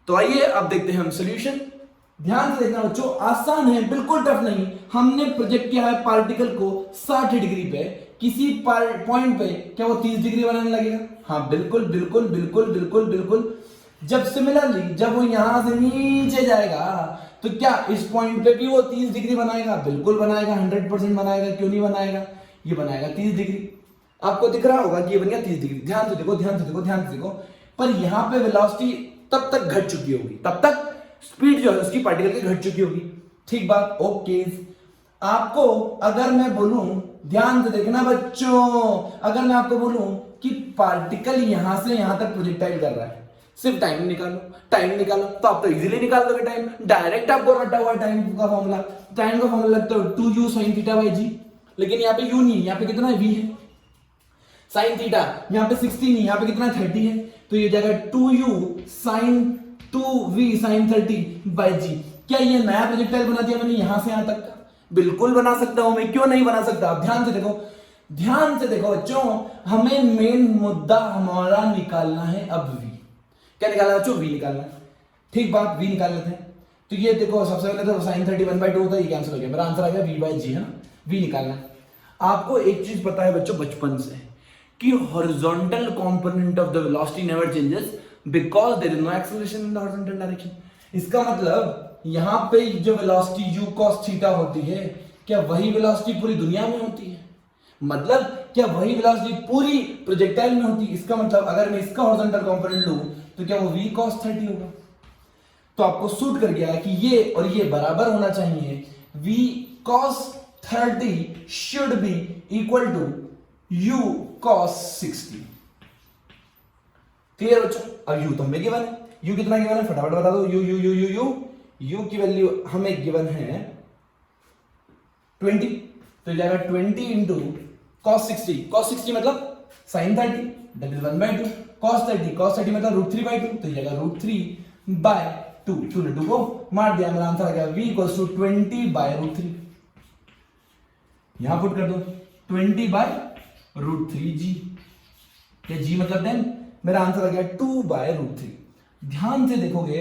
तो आइए अब देखते हैं हम सॉल्यूशन। ध्यान से देखना बच्चों, आसान है, बिल्कुल टफ नहीं। हमने प्रोजेक्ट किया है पार्टिकल को 60 डिग्री पे, किसी पॉइंट पे, क्या वो 30 डिग्री बनाने लगेगा? हाँ बिल्कुल बिल्कुल बिल्कुल बिल्कुल बिल्कुल। जब सिमिलरली जब वो यहां से नीचे जाएगा तो क्या इस पॉइंट पे भी वो 30 डिग्री बनाएगा? बिल्कुल बनाएगा, 100% बनाएगा। क्यों नहीं बनाएगा? ये बनाएगा 30 डिग्री। आपको दिख रहा होगा कि ये बन गया 30 डिग्री। ध्यान से देखो, ध्यान से देखो, ध्यान से देखो। पर यहां पे वेलोसिटी तब तक घट चुकी होगी, तब तक स्पीड जो है उसकी पार्टिकल की घट चुकी होगी। ठीक बात, ओके। आपको अगर मैं बोलूं, ध्यान से देखना बच्चों, अगर मैं आपको बोलूं कि पार्टिकल यहां से यहां तक प्रोजेक्टाइल कर रहा है, सिर्फ टाइम निकालो, टाइम निकालो, तो आप तो इजीली निकाल दोगे टाइम। डायरेक्ट आपको रटा हुआ टाइम का फॉर्मूला, टाइम का फॉर्मूला लगता है 2u sin थीटा बाई जी। लेकिन यहाँ पे u नहीं है, यहाँ पे कितना है? v है। साइन थीटा यहाँ पे 60 नहीं, यहाँ पे कितना 30 है, तो ये जाएगा 2u sin 2v sin 30 by जी। क्या ये नया प्रोजेक्टाइल बना दिया मैंने यहां से यहां तक का? बिल्कुल बना सकता हूं मैं, क्यों नहीं बना सकता? आप ध्यान से देखो, ध्यान से देखो बच्चों, हमें मेन मुद्दा हमारा निकालना है अब v। क्या निकालना है बच्चों? v निकालना है। ठीक बात, v निकाल लेते हैं। तो ये देखो, सबसे पहले तो sin 30 1/2 होता है, ये कैंसिल हो गया, मेरा आंसर आ गया v बाई जी। है ना, v निकालना है। आपको एक चीज पता है बच्चों बचपन से कि horizontal component of the velocity never changes because there is no acceleration in the horizontal direction. इसका मतलब यहां पे जो वेलोसिटी u cos थीटा होती है, क्या वही वेलोसिटी पूरी दुनिया में होती है? मतलब क्या वही वेलोसिटी पूरी प्रोजेक्टाइल में होती है? इसका मतलब अगर मैं इसका हॉरिजॉन्टल कंपोनेंट लूं तो क्या वो v cos 30 होगा? तो आपको सूट कर गया है कि ये और ये बराबर होना चाहिए। v cos 30 should be equal to u cos 60। Clear बच्चों? अब u तो हमें गिवन है, u कितना गिवन है फटाफट बता दो। u की वैल्यू हमें गिवन है 20, तो जाएगा 20 इंटू cos 60। cos 60 मतलब sin 30 दैट इज 1/2। cos 30 मतलब √3/2, तो जाएगा √3 बाय 2 ने 2 को मार दिया, मेरा आंसर आ गया v इक्वल्स टू 20/√3। यहां पुट कर दो 20/√3 g, क्या g मतलब देन मेरा आंसर आ गया 2/√3। ध्यान से देखोगे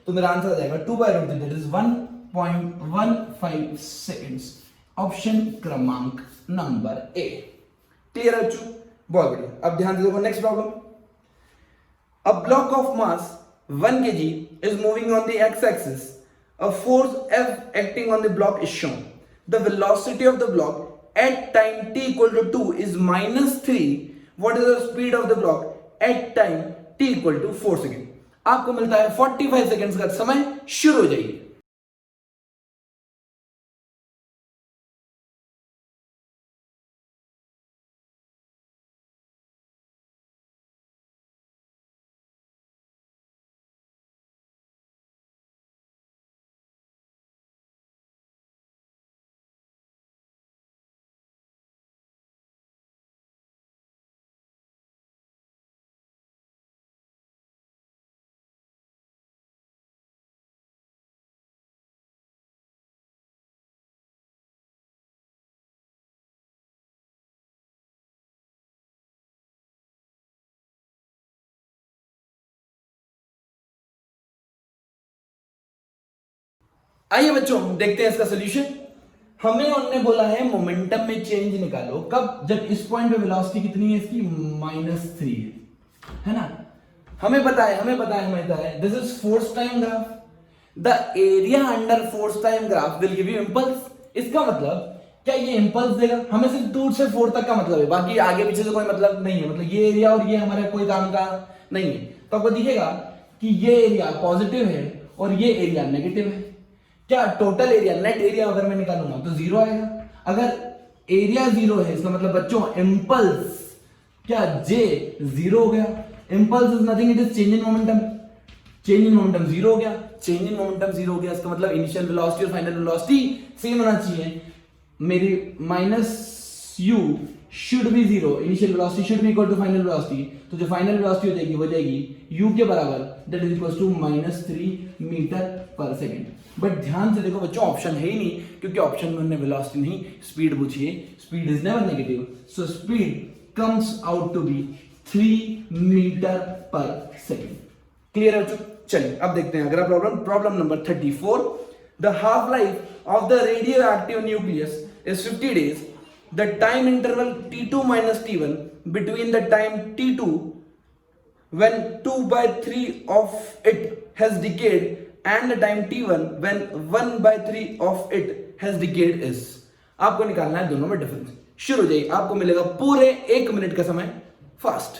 तो मेरा आंसर आ जाएगा 2/√3, दैट इज 1.15 सेकेंड्स। ऑप्शन क्रमांक नंबर ए। क्लियर है बच्चों? बहुत बढ़िया। अब ध्यान से देखो next problem. A block of mass 1 kg is moving on the x-axis. A force F acting on the block is shown. The velocity of the block at time t equal to 2 is -3. What is the speed of the block at time t equal to 4 second? आपको मिलता है 45 सेकेंड्स का समय, शुरू हो जाइए। आइए बच्चों देखते हैं इसका सॉल्यूशन। हमें उन्होंने बोला है मोमेंटम में चेंज निकालो, कब? जब इस पॉइंट पे वेलोसिटी कितनी है इसकी? -3 है ना। हमें पता है this is force time graph. The area under force time graph will give you impulse. इसका मतलब क्या ये इंपल्स देगा? हमें सिर्फ दूर से 4 तक का मतलब है, बाकी आगे पीछे से कोई मतलब नहीं है। मतलब ये एरिया और ये हमारे कोई काम का नहीं है। तो आपको दिखेगा कि ये एरिया पॉजिटिव है और ये एरिया नेगेटिव है। क्या टोटल एरिया, नेट एरिया अगर मैं निकालूंगा तो 0 आएगा। अगर एरिया 0 है इसका मतलब बच्चों इंपल्स क्या J 0 हो गया। Impulse is nothing, it is change in momentum. Change in momentum 0 हो गया। चेंज इन मोमेंटम 0 हो गया, इसका मतलब इनिशियल वेलोसिटी और फाइनल वेलोसिटी सेम होना चाहिए। मेरी -u should be 0, initial velocity should be equal to final velocity. तो जो फाइनल वेलोसिटी हो जाएगी वो जाएगी u के बराबर, that is equal to -3 metre per second. But ध्यान से देखो बच्चों, ऑप्शन है ही नहीं, क्योंकि ऑप्शन में उन्होंने वेलोसिटी नहीं स्पीड पूछी है। Speed is never negative, so speed comes out to be 3 metre per second. Clear है बच्चों? चलिए अब देखते हैं अगला problem number 34। The half life of the radioactive nucleus is 50 days. The time interval T2 minus T1 between the time T2 when 2/3 of it has decayed and the time T1 when 1/3 of it has decayed is. आपको निकालना है दोनों में डिफरेंस। शुरू हो जाइए, आपको मिलेगा पूरे 1 मिनट का समय। फास्ट।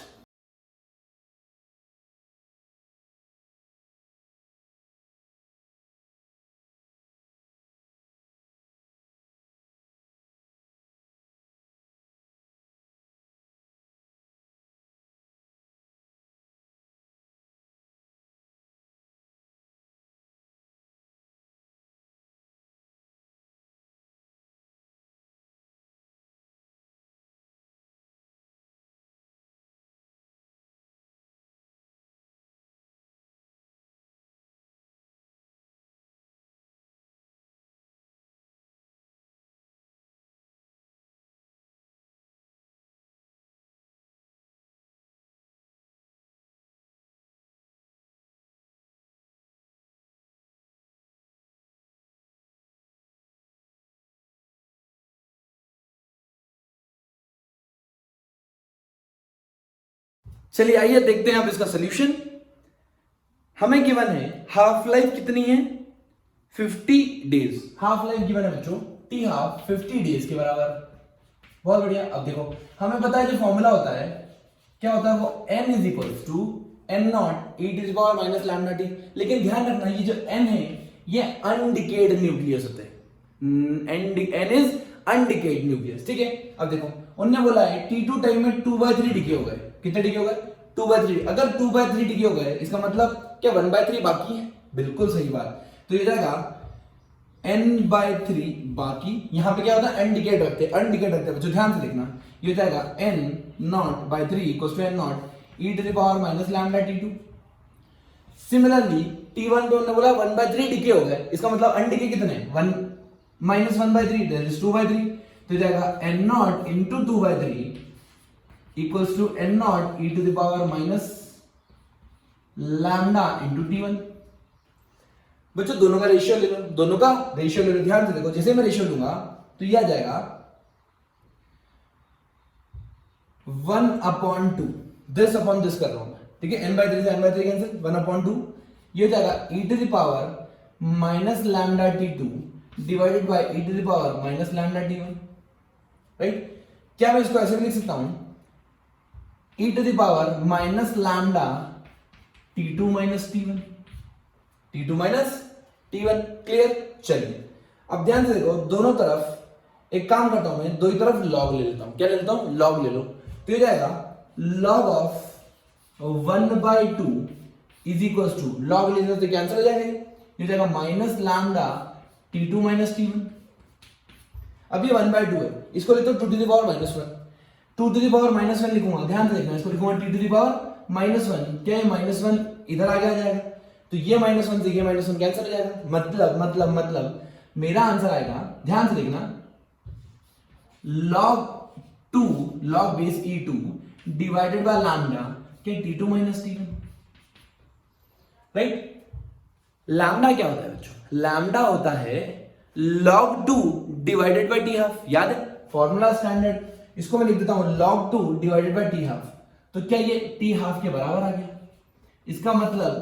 चलिए आइए देखते हैं अब इसका सॉल्यूशन। हमें गिवन है हाफ लाइफ कितनी है? 50 डेज। हाफ लाइफ गिवन है बच्चों टी हाफ 50 डेज के बराबर। बहुत बढ़िया। अब देखो हमें पता है जो फॉर्मूला होता है क्या होता है, वो n is equal to n naught e to the power minus lambda T. लेकिन ध्यान रखना ये जो n है ये अनडिकेड न्यूक्लियस होते हैं। n इज अनडिकेड न्यूक्लियस, ठीक है। अब देखो उन्होंने बोला है T2 टाइम में 2/3 डिके हो गए। कितने डिके हो गए? 2/3। अगर 2/3 डिके हो गए इसका मतलब क्या 1/3 बाकी है? बिल्कुल सही बात। तो ये जाएगा n/3 बाकी। यहां पे क्या होता है? अनडिकेड रखते हैं बच्चों, ध्यान से देखना। ये जाएगा n naught by 3 equals to n naught e to the power minus lambda t2। Similarly T1 पे उन्होंने बोला 1/3 डीके हो गए, इसका मतलब अनडीके कितने 1 माइनस 1/3 दैट इज 2/3, तो जाएगा n0 into 2/3 equals to n0 e to the power minus lambda into T1। बच्चों दोनों का रेशियो ले लो, दोनों का रेशियो ले लो, ध्यान से देखो, जैसे मैं रेशियो लूंगा तो यह आ जाएगा 1/2, दिस अपॉन दिस कर रहा हूं मैं, ठीक है, n/3 से n/3 कैंसिल, 1/2 ये हो जाएगा e to the power minus lambda T2 divided by e to the power minus lambda T1, right. क्या मैं इसको ऐसे भी लिख सकता हूं, e to the power minus lambda T2 minus T1, T2 minus T1, clear. चलिए अब ध्यान से देखो, दोनों तरफ एक काम करता हूं मैं, दो ही तरफ लॉग ले लेता हूं, क्या ले लेता हूं, लॉग ले लो, तो ये जाएगा log of 1/2 is equal to, log ले लो तो कैंसिल हो जाएगा, ये जाएगा minus lambda T2 minus T1। अब ये 1/2 है, इसको लेते हो 2 to the power minus 1, 2 to the power minus 1 लिखूंगा, ध्यान से देखना, इसको लिखूंगा t to the power minus 1, क्या है माइनस 1 इधर आगे आ जाएगा, तो ये माइनस 1 से ये माइनस 1 कैंसिल हो जाएगा, मतलब मेरा आंसर आएगा, ध्यान से देखना, log base e2 divided by lambda क्या T2 minus T1, right. Lambda क्या होता है बच्चों, लैम्डा होता है log 2 divided by t half, याद है फॉर्मूला स्टैंडर्ड, इसको मैं लिख देता हूं log 2 divided by t half, तो क्या ये t हाफ के बराबर आ गया, इसका मतलब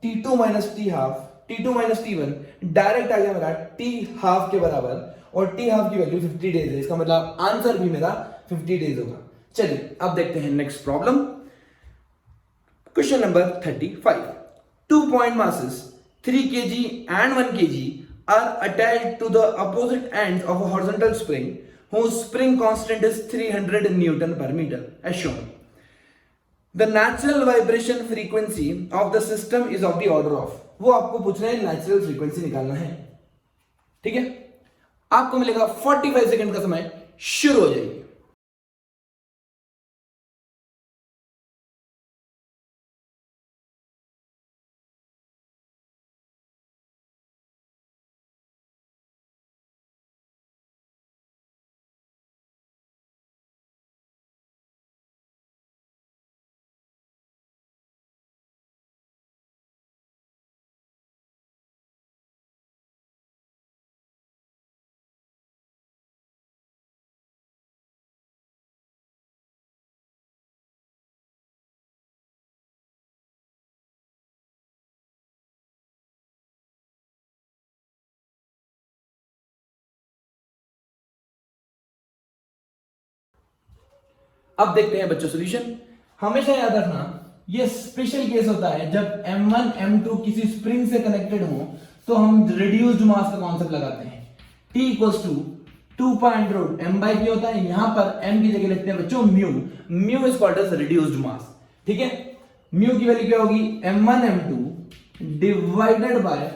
T2 minus t half, T2 minus T1 direct आ गया मेरा t हाफ के बराबर, और t हाफ की वैल्यू 50 डेज है, इसका मतलब आंसर भी मेरा 50 डेज होगा। चलिए अब देखते हैं next problem, question number 35। 2 point masses 3 kg and 1 kg are attached to the opposite ends of a horizontal spring whose spring constant is 300 Newton per meter as shown. The natural vibration frequency of the system is of the order of, वो आपको पूछ रहे हैं नेचुरल फ्रीक्वेंसी निकालना है, ठीक है। आपको मिलेगा 45 सेकंड का समय, शुरू हो जाएगी। अब देखते हैं बच्चों सॉल्यूशन। हमेशा याद रखना ये स्पेशल केस होता है जब m1 m2 किसी स्प्रिंग से कनेक्टेड हो तो हम रिड्यूस्ड मास का कॉन्सेप्ट लगाते हैं। T इक्वल्स टू 2.m/p होता है, यहां पर m की जगह लिखते हैं बच्चों mu is called as reduced mass, ठीक है। म्यू की वैल्यू क्या होगी, m1 m2 divided by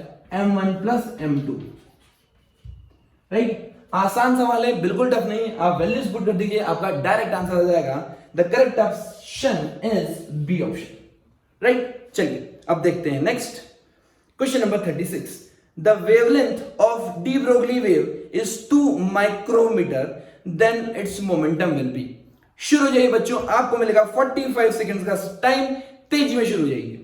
m1 plus m2, right. आसान सवाल है, बिल्कुल टफ नहीं है, आप वैल्यूज पुट कर दीजिए, आपका डायरेक्ट आंसर आ जाएगा। The correct option is B option, right. चलिए अब देखते हैं next question number 36। The wavelength of de Broglie wave is 2 micrometre, then its momentum will be. शुरू हो जाइए बच्चों, आपको मिलेगा 45 सेकेंड का टाइम, तेजी में शुरू हो जाइए।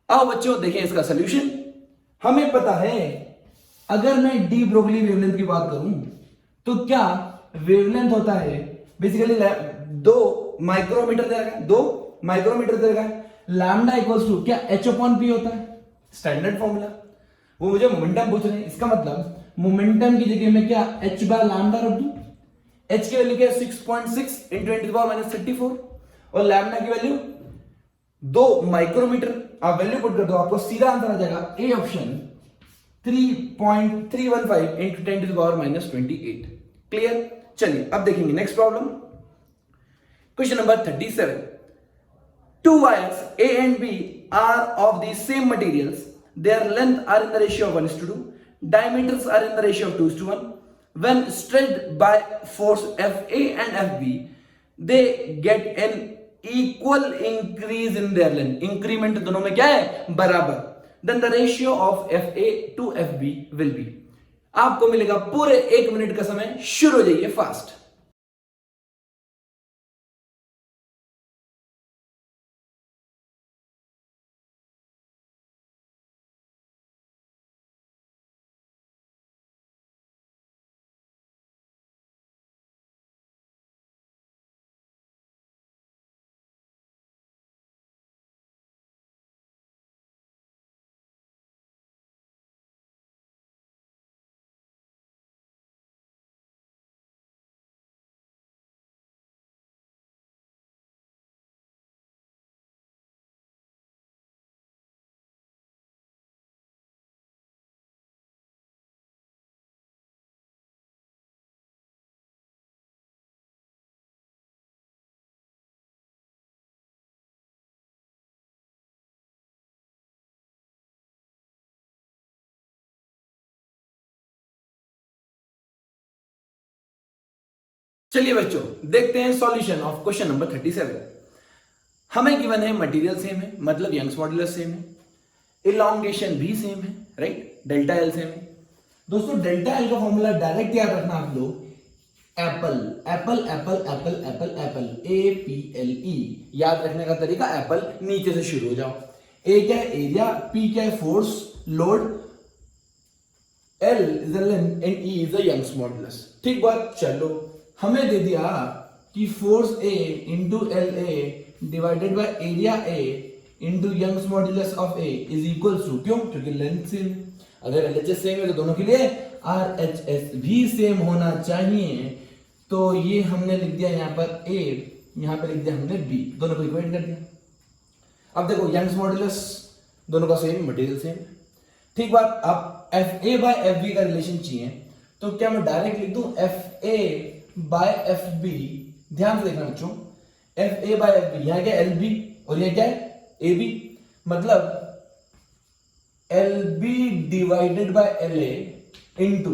आओ बच्चों देखें इसका सॉल्यूशन। हमें पता है अगर मैं डी ब्रोगली वेवलेंथ की बात करूं तो क्या वेवलेंथ होता है बेसिकली 2 माइक्रोमीटर दे रखा है, 2 माइक्रोमीटर दे रखा है। लैम्डा इक्वल्स टू क्या h अपॉन p होता है, स्टैंडर्ड फॉर्मूला। वो मुझे मोमेंटम पूछ रहे हैं, इसका मतलब मोमेंटम की जगह में क्या h बाय लैम्डा रख दूं। h की वैल्यू क्या है 6.6 × 10⁻34 और लैम्डा की वैल्यू 2 माइक्रोमीटर। आप वैल्यू पुट कर दो, आपको सीधा आंसर आ जाएगा ए ऑप्शन 3.315 × 10⁻28। क्लियर। चलिए अब देखेंगे next problem, question number 37। Two wires A and B are of the same materials. Their length are in the ratio of 1:2. Diameters are in the ratio of 2:1. When stretched by force FA and FB, they get an equal increase in their length. Increment दोनों में क्या है, बराबर। Then the ratio of FA to FB will be। आपको मिलेगा पूरे 1 मिनट का समय, शुरू हो जाइए फास्ट। चलिए बच्चों देखते हैं सॉल्यूशन ऑफ क्वेश्चन नंबर 37। हमें गिवन है मटेरियल सेम है, मतलब यंग्स मॉड्यूलस सेम है, इलॉन्गेशन भी सेम है, राइट, डेल्टा एल सेम है। दोस्तों डेल्टा एल का फॉर्मूला डायरेक्ट याद रखना आप लोग, Apple Apple Apple Apple Apple Apple, APLE। याद रखने का तरीका, एप्पल नीचे से शुरू हो जाओ। ए क्या है एरिया, P क्या है force load, L is the length and E is the Young's modulus. ठीक बात। चलो हमें दे दिया कि force A into LA divided by area A into Young's modulus of A is equal to, क्यों, क्योंकि लेंथ सेम। अगर LHS सेम है तो दोनों के लिए RHS भी सेम होना चाहिए। तो ये हमने लिख दिया यहाँ पर A, यहाँ पर लिख दिया हमने B, दोनों को इक्वेट कर दिया। अब देखो यंग्स मॉड्यूलस दोनों का सेम, मटेरियल सेम। ठीक बात। अब FA बाय FB का रिलेशन चाहिए, तो क्या मैं डायरेक्ट लिख दूं FA बाय FB। ध्यान से देखना बच्चों, FA बाय FB, यहां क्या LB और ये क्या है AB, मतलब LB divided by LA into,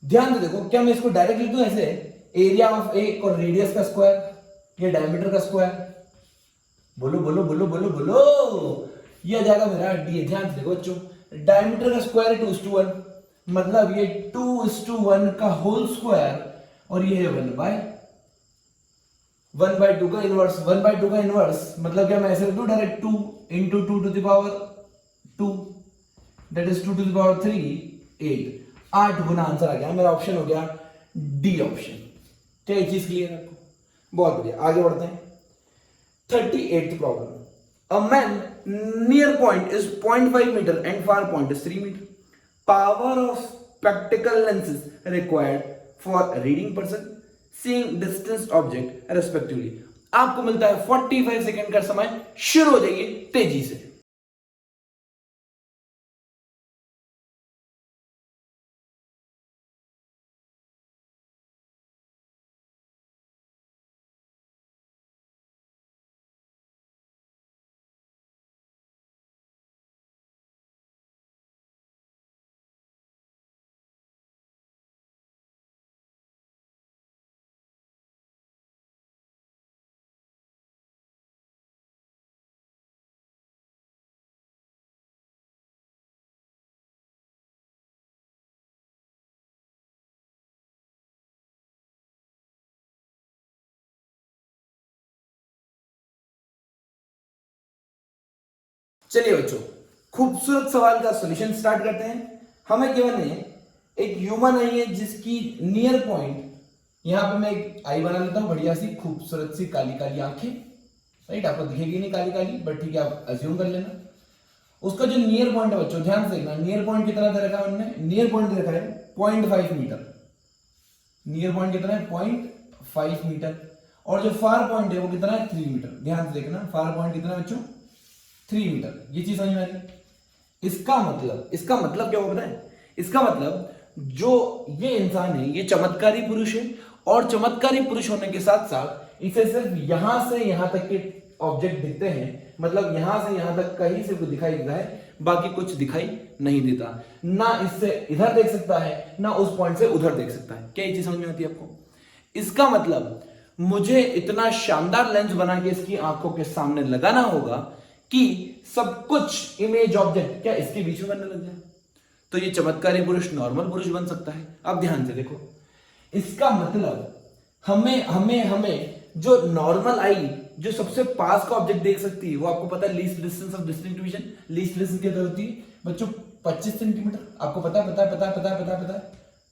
ध्यान से देखो, क्या मैं इसको डायरेक्ट लिख दूं ऐसे, एरिया ऑफ A और रेडियस का स्क्वायर या डायमीटर का स्क्वायर। बोलो बोलो बोलो बोलो बोलो, ये आ जाएगा मेरा D। ध्यान से देखो बच्चों, डायमीटर का स्क्वायर 2:1, मतलब ये 2:1 का होल स्क्वायर, और ये है 1/2 का इनवर्स। 1/2 का इनवर्स मतलब क्या, मैं ऐसे लिख दूं direct 2 into 2 to the power 2, that is 2 to the power 3, 8। 8 गुना आंसर आ गया, मेरा ऑप्शन हो गया डी ऑप्शन। क्या ये चीज क्लियर है आपको? बहुत बढ़िया, आगे बढ़ते हैं। 38th problem, a man near point is 0.5 meter and far point is 3 meter. Power of spectacle lenses required for reading person, seeing distant object respectively. आपको मिलता है 45 सेकंड का समय, शुरू हो जाइए तेजी से। चलिए बच्चों, खूबसूरत सवाल का सॉल्यूशन स्टार्ट करते हैं। हमें गिवन है एक ह्यूमन आई है जिसकी नियर पॉइंट, यहां पे मैं एक आई बना लेता हूं, बढ़िया सी खूबसूरत सी काली काली आंखें, राइट, आपको दिखेगी नहीं काली काली, बट ठीक है आप अज्यूम कर लेना। उसका जो नियर पॉइंट है बच्चों, ध्यान से देखना, नियर पॉइंट कितना दे रखा है उन्होंने, नियर पॉइंट दे रखा है 0.5 मीटर। नियर पॉइंट कितना है 0.5 मीटर, और जो फार पॉइंट है वो कितना है 3 मीटर। ध्यान से देखना, फार पॉइंट कितना है बच्चों 3 मीटर। ये चीज समझ में आ रही। इसका मतलब क्या होता है, इसका मतलब जो ये इंसान है ये चमत्कारी पुरुष है, और चमत्कारी पुरुष होने के साथ साथ इसे सिर्फ यहां से यहां तक के ऑब्जेक्ट दिखते हैं, मतलब यहां से यहां तक कहीं से कुछ दिखाई देता है, बाकी कुछ दिखाई नहीं देता। ना इससे इधर देख सकता है, ना उस पॉइंट से उधर देख सकता है। क्या ये चीज समझ में आती है आपको? इसका मतलब मुझे इतना शानदार लेंस बना के इसकी आंखों के सामने लगाना होगा कि सब कुछ इमेज ऑब्जेक्ट क्या इसके बीच में बनने लग जाए, तो ये चमत्कारी पुरुष नॉर्मल पुरुष बन सकता है। अब ध्यान से देखो, इसका मतलब हमें हमें हमें जो नॉर्मल आई जो सबसे पास का ऑब्जेक्ट देख सकती है, वो आपको पता है least distance of distinct vision, least distance क्या होती है बच्चों 25 सेंटीमीटर। आपको पता है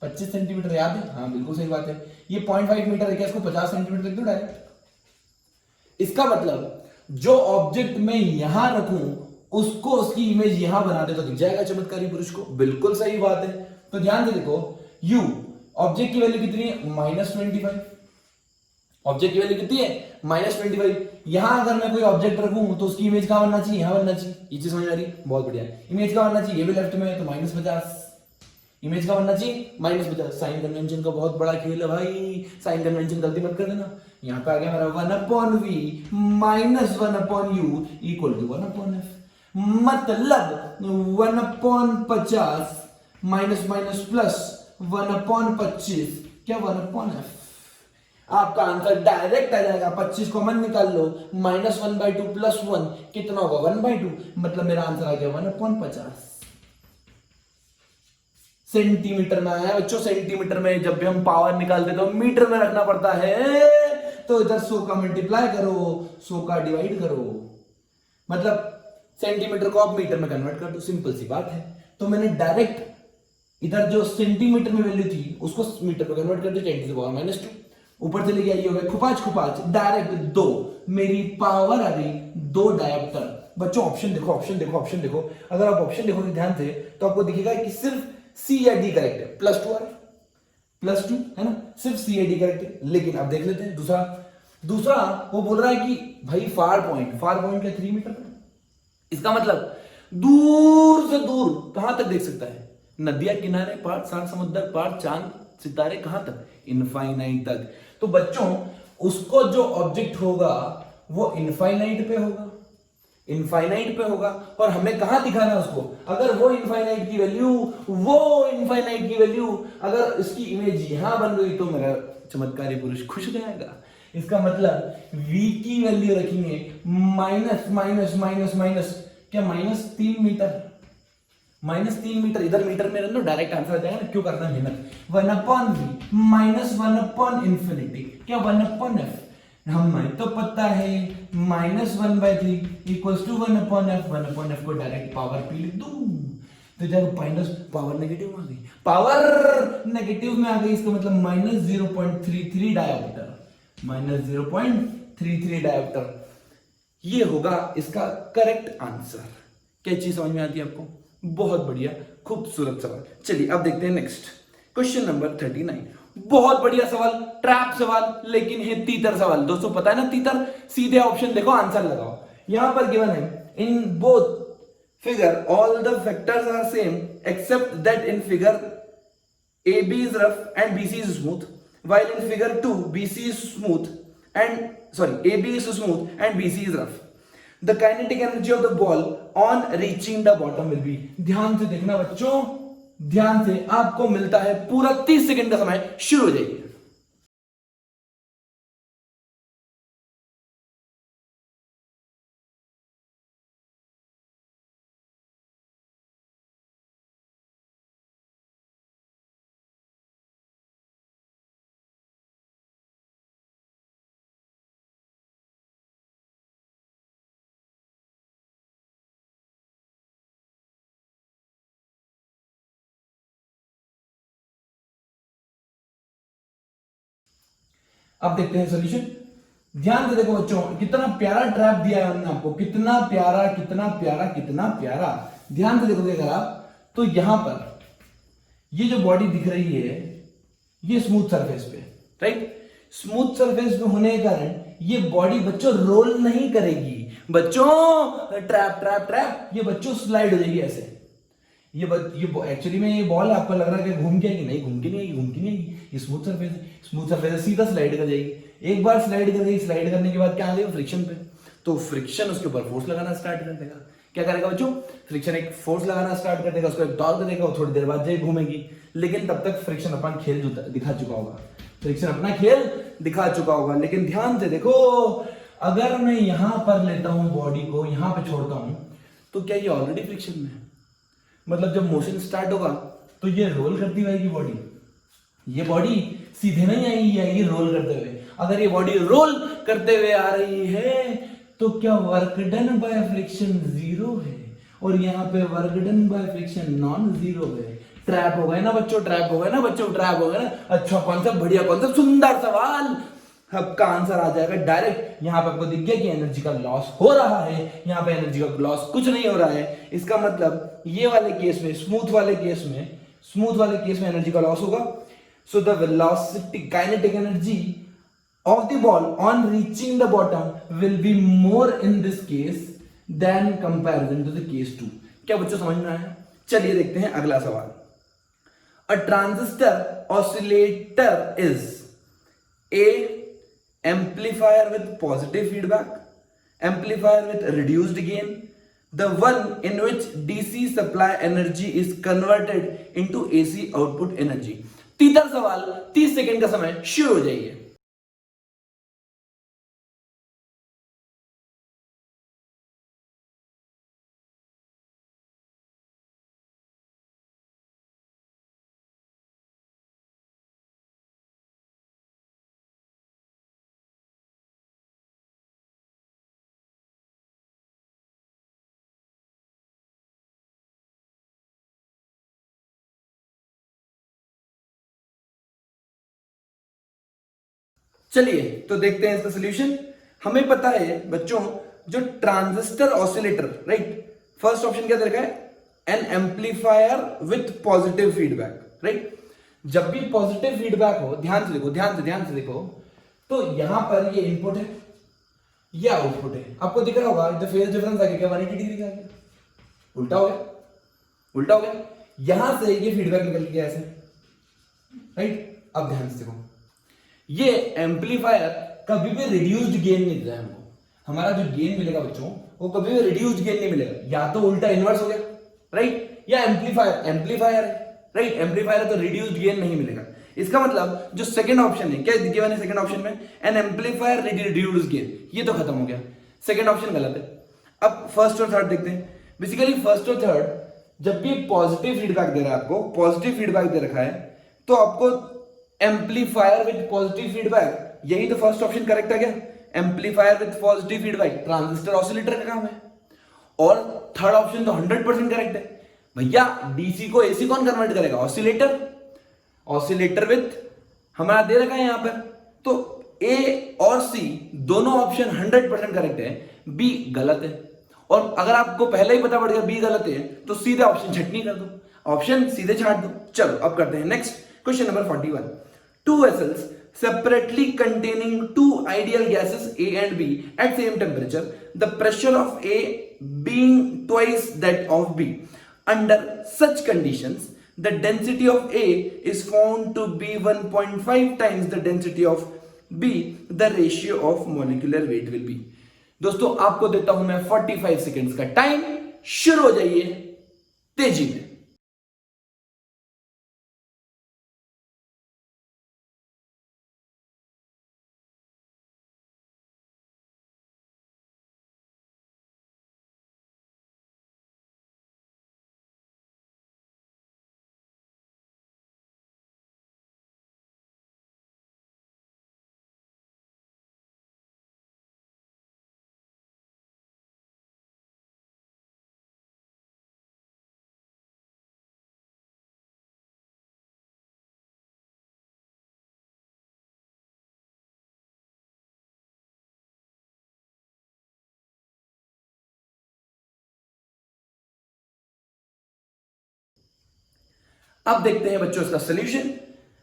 25 सेंटीमीटर याद है? हाँ बिल्कुल सही बात है। ये 0.5 मीटर है, क्या इसको 50 सेंटीमीटर लिख दो डायरेक्ट। इसका मतलब जो ऑब्जेक्ट मैं यहां रखूं उसको उसकी इमेज यहां बना दे तो दिख जाएगा चमत्कारी पुरुष को। बिल्कुल सही बात है। तो ध्यान से देखो, u ऑब्जेक्ट की वैल्यू कितनी है -25। ऑब्जेक्ट की वैल्यू कितनी है -25। यहां अगर मैं कोई ऑब्जेक्ट रखूं तो उसकी इमेज कहां बनना चाहिए, यहां बनना चाहिए। ये चीज समझ आ रही? बहुत बढ़िया। इमेज कहां बनना चाहिए, ये भी लेफ्ट में है तो -50। इमेज का बनना चाहिए -50। साइन कन्वेंशन का बहुत बड़ा खेल है भाई, साइन कन्वेंशन गलती मत कर देना। यहां पे आ गया मेरा 1/v -1/u equal to 1/f, मतलब 1/50 माइनस माइनस प्लस 1/25 क्या 1/f। आपका आंसर डायरेक्ट आ जाएगा, 25 कॉमन निकाल लो, -1/2 प्लस 1 कितना होगा 1/2, मतलब मेरा आंसर आ गया 1/50 सेंटीमीटर में आया बच्चों। सेंटीमीटर में जब भी हम पावर निकालते तो मीटर में रखना पड़ता है, तो इधर 100 का मल्टीप्लाई करो, 100 का डिवाइड करो, मतलब सेंटीमीटर को आप मीटर में कन्वर्ट कर दो। सिंपल सी बात है। तो मैंने डायरेक्ट इधर जो सेंटीमीटर में वैल्यू थी उसको मीटर में कन्वर्ट कर दी, 10⁻²। ऊपर से लेके आई हो गए खुपाच खुपाच डायरेक्ट 2, मेरी पावर आ गई 2 डायोप्टर। बच्चों ऑप्शन देखो, ऑप्शन देखो, ऑप्शन देखो। अगर आप ऑप्शन देखोगे ध्यान से तो आपको दिखेगा कि सिर्फ सी या डी करेक्ट है, +2 आ रहा है, +2 है ना, सिर्फ सी या डी करेक्ट है। लेकिन अब देख लेते हैं दूसरा वो बोल रहा है कि भाई फार पॉइंट क्या 3 मीटर का। इसका मतलब दूर से दूर कहां तक देख सकता है, नदियां किनारे पार, सात समुद्र पार, चांद सितारे, कहां तक, इनफाइनाइट तक। तो बच्चों उसको जो ऑब्जेक्ट होगा वो इनफाइनाइट पे होगा, इनफाइनाइट पे होगा, और हमें कहां दिखाना है उसको। अगर वो इनफाइनाइट की वैल्यू अगर इसकी इमेज यहां बन गई तो मेरा चमत्कारी पुरुष खुश हो जाएगा। इसका मतलब v की वैल्यू रखेंगे माइनस माइनस माइनस माइनस क्या -3 मीटर, -3 मीटर। इधर मीटर में रख लो, डायरेक्ट आंसर आ जाएगा ना, क्यों करना मेहनत। 1/v -1/∞ क्या 1/f। हमें तो पता है -1/3 इक्वल्स टू 1/f। 1/f को डायरेक्ट पावर p लिख दूं तो जब माइनस पावर नेगेटिव में आ गई, पावर नेगेटिव में आ गई, इसका मतलब -0.33 डायोप्टर, -0.33 डायोप्टर। ये होगा इसका करेक्ट आंसर। क्या चीज समझ में आती है आपको? बहुत बढ़िया, खूबसूरत सवाल। चलिए अब देखते हैं नेक्स्ट क्वेश्चन नंबर 39। बहुत बढ़िया सवाल, ट्रैप सवाल, लेकिन है तीतर सवाल। दोस्तों पता है ना तीतर, सीधे ऑप्शन देखो आंसर लगाओ। यहां पर गिवन है in both figure all the factors are same except that in figure AB is rough and BC is smooth, while in figure 2 BC is smooth and AB is smooth and BC is rough. The kinetic energy of the ball on reaching the bottom will be। ध्यान से देखना बच्चों, ध्यान से, आपको मिलता है पूरा 30 सेकंड का समय, शुरू हो जाइए। अब देखते हैं सॉल्यूशन। ध्यान से देखो बच्चों, कितना प्यारा ट्रैप दिया है उन्होंने आपको, कितना प्यारा कितना प्यारा कितना प्यारा। ध्यान से देखोगे अगर आप, तो यहां पर ये जो बॉडी दिख रही है ये स्मूथ सरफेस पे, राइट। स्मूथ सरफेस पे होने के कारण ये बॉडी बच्चों रोल नहीं करेगी बच्चों, ट्रैप ट्रैप ट्रैप, ये बच्चों स्लाइड हो जाएगी ऐसे। ये एक्चुअली में ये बॉल आपको लग रहा है कि घूम के आएगी, नहीं घूम के नहीं आएगी, घूम के नहीं आएगी, ये स्मूथ सरफेस है, स्मूथ सरफेस है, सीधा स्लाइड कर जाएगी। एक बार स्लाइड कर गई, स्लाइड करने के बाद क्या आ जाएगा, फ्रिक्शन पे, तो फ्रिक्शन उसके ऊपर फोर्स लगाना स्टार्ट कर देगा। क्या करेगा बच्चों, फ्रिक्शन एक फोर्स लगाना स्टार्ट कर देगा, उसको एक टॉर्क देगा, वो थोड़ी देर बाद जाए घूमेगी, लेकिन तब तक फ्रिक्शन अपना खेल दिखा चुका होगा, फ्रिक्शन अपना खेल दिखा चुका होगा। लेकिन ध्यान से देखो, अगर मैं यहां पर लेता हूं बॉडी को, यहां पे छोड़ता हूं, तो क्या ये ऑलरेडी फ्रिक्शन में है, मतलब जब मोशन स्टार्ट होगा तो ये रोल करती रहेगी बॉडी, ये बॉडी सीधे नहीं आएगी रोल करते हुए। अगर ये बॉडी रोल करते हुए आ रही है तो क्या work done by friction zero है, और यहाँ पे work done by friction non zero है। ट्रैप हो गए ना बच्चों, ट्रैप हो गए ना बच्चों, ट्रैप हो गए ना। अच्छा कॉन्सेप्ट, बढ़िया कॉन्सेप्ट, सुंदर सवाल, आपका आंसर आ जाएगा डायरेक्ट। यहां पे आपको दिख गया कि एनर्जी का लॉस हो रहा है, यहां पे एनर्जी का लॉस कुछ नहीं हो रहा है। इसका मतलब ये वाले केस में, स्मूथ वाले केस में एनर्जी का लॉस होगा। So the velocity, kinetic energy of the ball on reaching the bottom will be more in this case than comparison to the case 2। क्या बच्चों समझ में आया? चलिए देखते हैं अगला सवाल। A transistor oscillator is a amplifier with positive feedback, amplifier with reduced gain, the one in which DC supply energy is converted into AC output energy। तीसरा सवाल, 30 सेकेंड का समय शुरू हो जाइए। चलिए तो देखते हैं इसका सोल्यूशन। हमें पता है बच्चों, जो transistor oscillator, right, first option क्या दे रखा है, N amplifier with positive feedback, right. जब भी पॉजिटिव फीडबैक हो, ध्यान से देखो, ध्यान से देखो, तो यहां पर ये इनपुट है, ये आउटपुट है। आपको दिख रहा होगा द फेज डिफरेंस आ गया, 180 डिग्री का आ गया, उल्टा हो गया, उल्टा हो गया। यहां से ये फीडबैक निकल गया ऐसे, राइट। अब ध्यान से देखो, ये एम्पलीफायर कभी भी रिड्यूस्ड गेन नहीं देता है हमको। हमारा जो गेन मिलेगा बच्चों, वो कभी भी रिड्यूस्ड गेन नहीं मिलेगा, या तो उल्टा इन्वर्स हो गया, राइट, या एम्पलीफायर है, राइट, एम्पलीफायर है तो रिड्यूस्ड गेन नहीं मिलेगा। इसका मतलब जो सेकंड ऑप्शन है, क्या दिया मैंने सेकंड ऑप्शन में, एन एम्पलीफायर रिड्यूस्ड गेन, ये तो खत्म हो गया, सेकंड ऑप्शन गलत है। अब फर्स्ट और थर्ड देखते हैं। बेसिकली फर्स्ट और थर्ड, जब भी पॉजिटिव फीडबैक दे रहा है आपको, पॉजिटिव फीडबैक दे रखा है, तो आपको एम्पलीफायर विद पॉजिटिव फीडबैक, यही तो फर्स्ट ऑप्शन करेक्ट है क्या, amplifier with positive feedback, transistor oscillator का काम है। और थर्ड ऑप्शन तो 100% करेक्ट है भैया, डीसी को एसी कौन कन्वर्ट करेगा, ऑसिलेटर, ऑसिलेटर विद हमारा दे रखा है यहां पर, तो ए और सी दोनों ऑप्शन 100% करेक्ट है, बी गलत है। और अगर आपको पहले ही पता पड़ गया बी गलत है, तो सीधे ऑप्शन छटनी कर दो, ऑप्शन सीधे छाट दो। चलो अब करते हैं next question number 41। Two vessels separately containing two ideal gases A and B at same temperature, the pressure of A being twice that of B. Under such conditions, the density of A is found to be 1.5 times the density of B. The ratio of molecular weight will be। दोस्तों आपको देता हूं मैं 45 सेकेंड्स का टाइम, शुरू हो जाइए तेजी में। अब देखते हैं बच्चों इसका सोल्यूशन।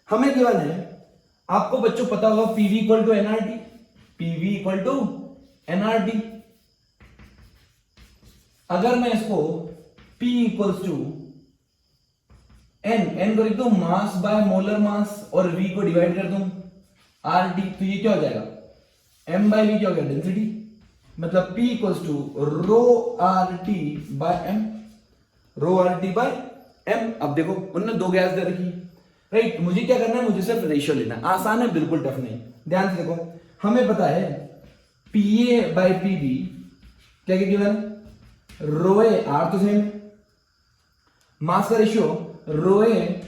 हमें गिवन है, आपको बच्चों पता होगा PV equal to nRT, PV equal to nRT. अगर मैं इसको P इक्वल्स टू एन को लिख दूं मास बाय मोलर मास और V को डिवाइड कर दूं RT, तो ये क्या हो जाएगा M बाय V क्या हो गया डेंसिटी, मतलब P equals to rho RT by M, rho RT by M। अब देखो उन्होंने दो गैस दे रखी है, राइट, मुझे क्या करना है, मुझे सिर्फ रेशियो लेना है, आसान है, बिल्कुल टफ नहीं। ध्यान से देखो, हमें पता है PA बाय PB क्या क्या गिवन है, रो ए आर तो सेम, मास का ratio rho A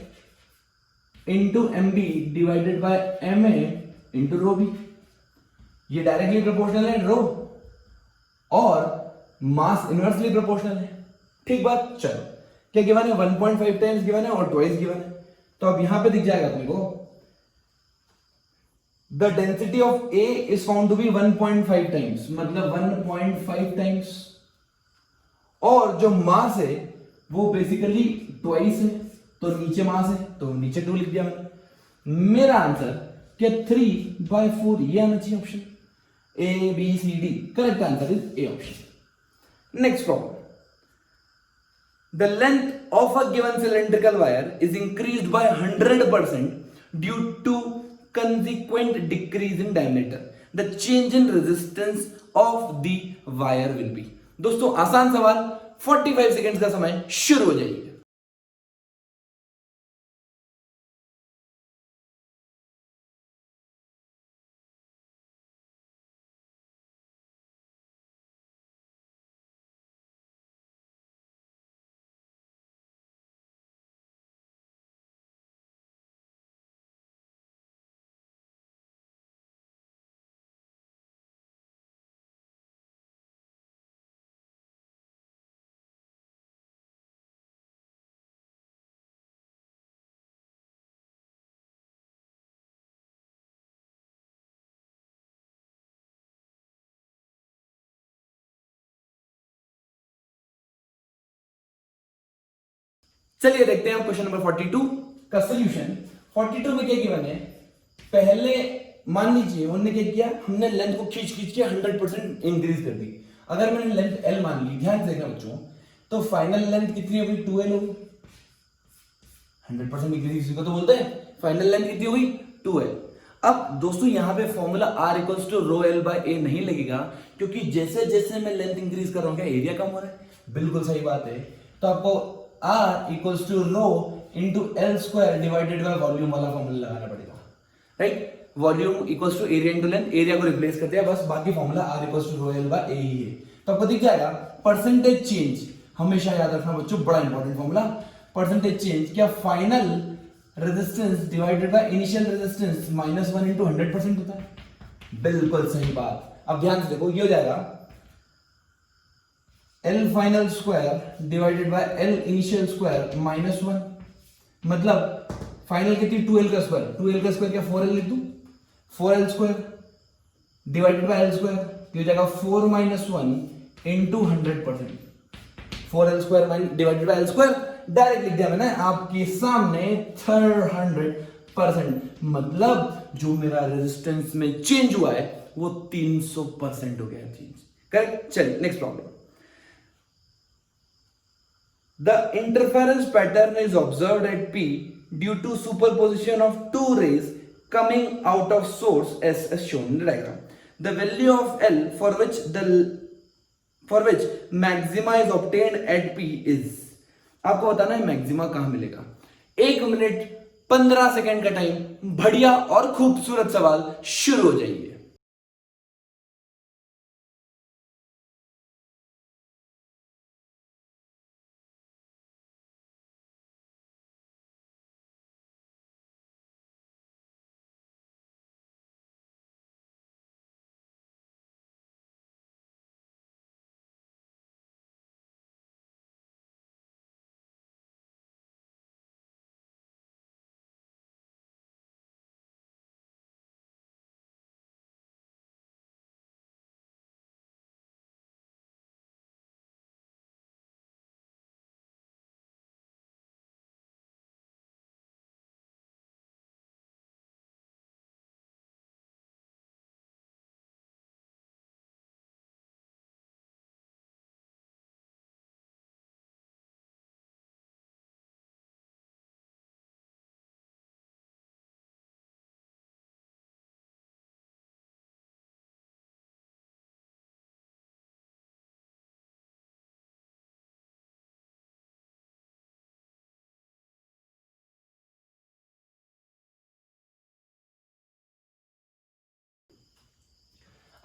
into M B divided by M A into rho B, ये डायरेक्टली प्रोपोर्शनल है रो, और मास इनवर्सली प्रोपोर्शनल है। ठीक बात, चलो क्या गिवन है 1.5 टाइम्स गिवन है और ट्वाइस गिवन है, तो अब यहां पे दिख जाएगा अपने को the density of A is found to be 1.5 times, मतलब 1.5 टाइम्स, और जो मास है वो बेसिकली ट्वाइस है, तो नीचे मास है तो नीचे 2 लिख दिया मैंने। मेरा आंसर क्या 3/4, ये आना चाहिए option A B C D, correct answer is A option. Next problem, the length of a given cylindrical wire is increased by 100% due to consequent decrease in diameter, the change in resistance of the wire will be। दोस्तों आसान सवाल, 45 सेकेंड्स का समय शुरू हो जाइए। चलिए देखते हैं क्वेश्चन नंबर 42 का सॉल्यूशन। 42 में क्या गिवन है, पहले मान लीजिए उन्होंने क्या किया, हमने लेंथ को खींच खींच के 100% इंक्रीज कर दी। अगर मैंने लेंथ L मान ली, ध्यान से देखना बच्चों, तो फाइनल लेंथ कितनी होगी 2L होगी, 100% इंक्रीज को तो बोलते हैं, फाइनल लेंथ कितनी होगी 2L। अब दोस्तों यहां पे formula R equals to rho L by A नहीं लगेगा, क्योंकि जैसे जैसे मैं लेंथ इंक्रीज कर रहा हूं क्या एरिया कम हो रहा है, बिल्कुल सही बात है। तो आपको R equals to rho into L square divided by volume वाला फॉर्मूला लगाना पड़ेगा, right, volume equals to area into length, area को रिप्लेस करते हैं बस, बाकी formula R equals to rho L by A ही है। तो आपको दिख जाएगा परसेंटेज चेंज, हमेशा याद रखना बच्चों, बड़ा इंपॉर्टेंट फॉर्मूला, परसेंटेज चेंज क्या final resistance divided by initial resistance -1 into 100% होता है, बिल्कुल सही बात। अब ध्यान से देखो, ये हो जाएगा L final square divided bye L initial square -1, मतलब फाइनल कितनी 2L का स्क्वायर, 2L का स्क्वायर क्या 4L लिख दूं, 4L square divided bye L square, ये हो जाएगा 4 - 1 into 100%, 4L square divided bye L square, direct लिख दिया मैंने आपके सामने 100%, मतलब जो मेरा रेजिस्टेंस में चेंज हुआ है वो 300% हो गया चेंज, करेक्ट। चलिए next problem, the interference pattern is observed at P due to superposition of two rays coming out of source as shown in the diagram. The value of L for which maxima is obtained at P is, आपको बताना है मैक्सिमा कहां मिलेगा। 1 मिनट 15 सेकेंड का टाइम, बढ़िया और खूबसूरत सवाल शुरू हो जाइए।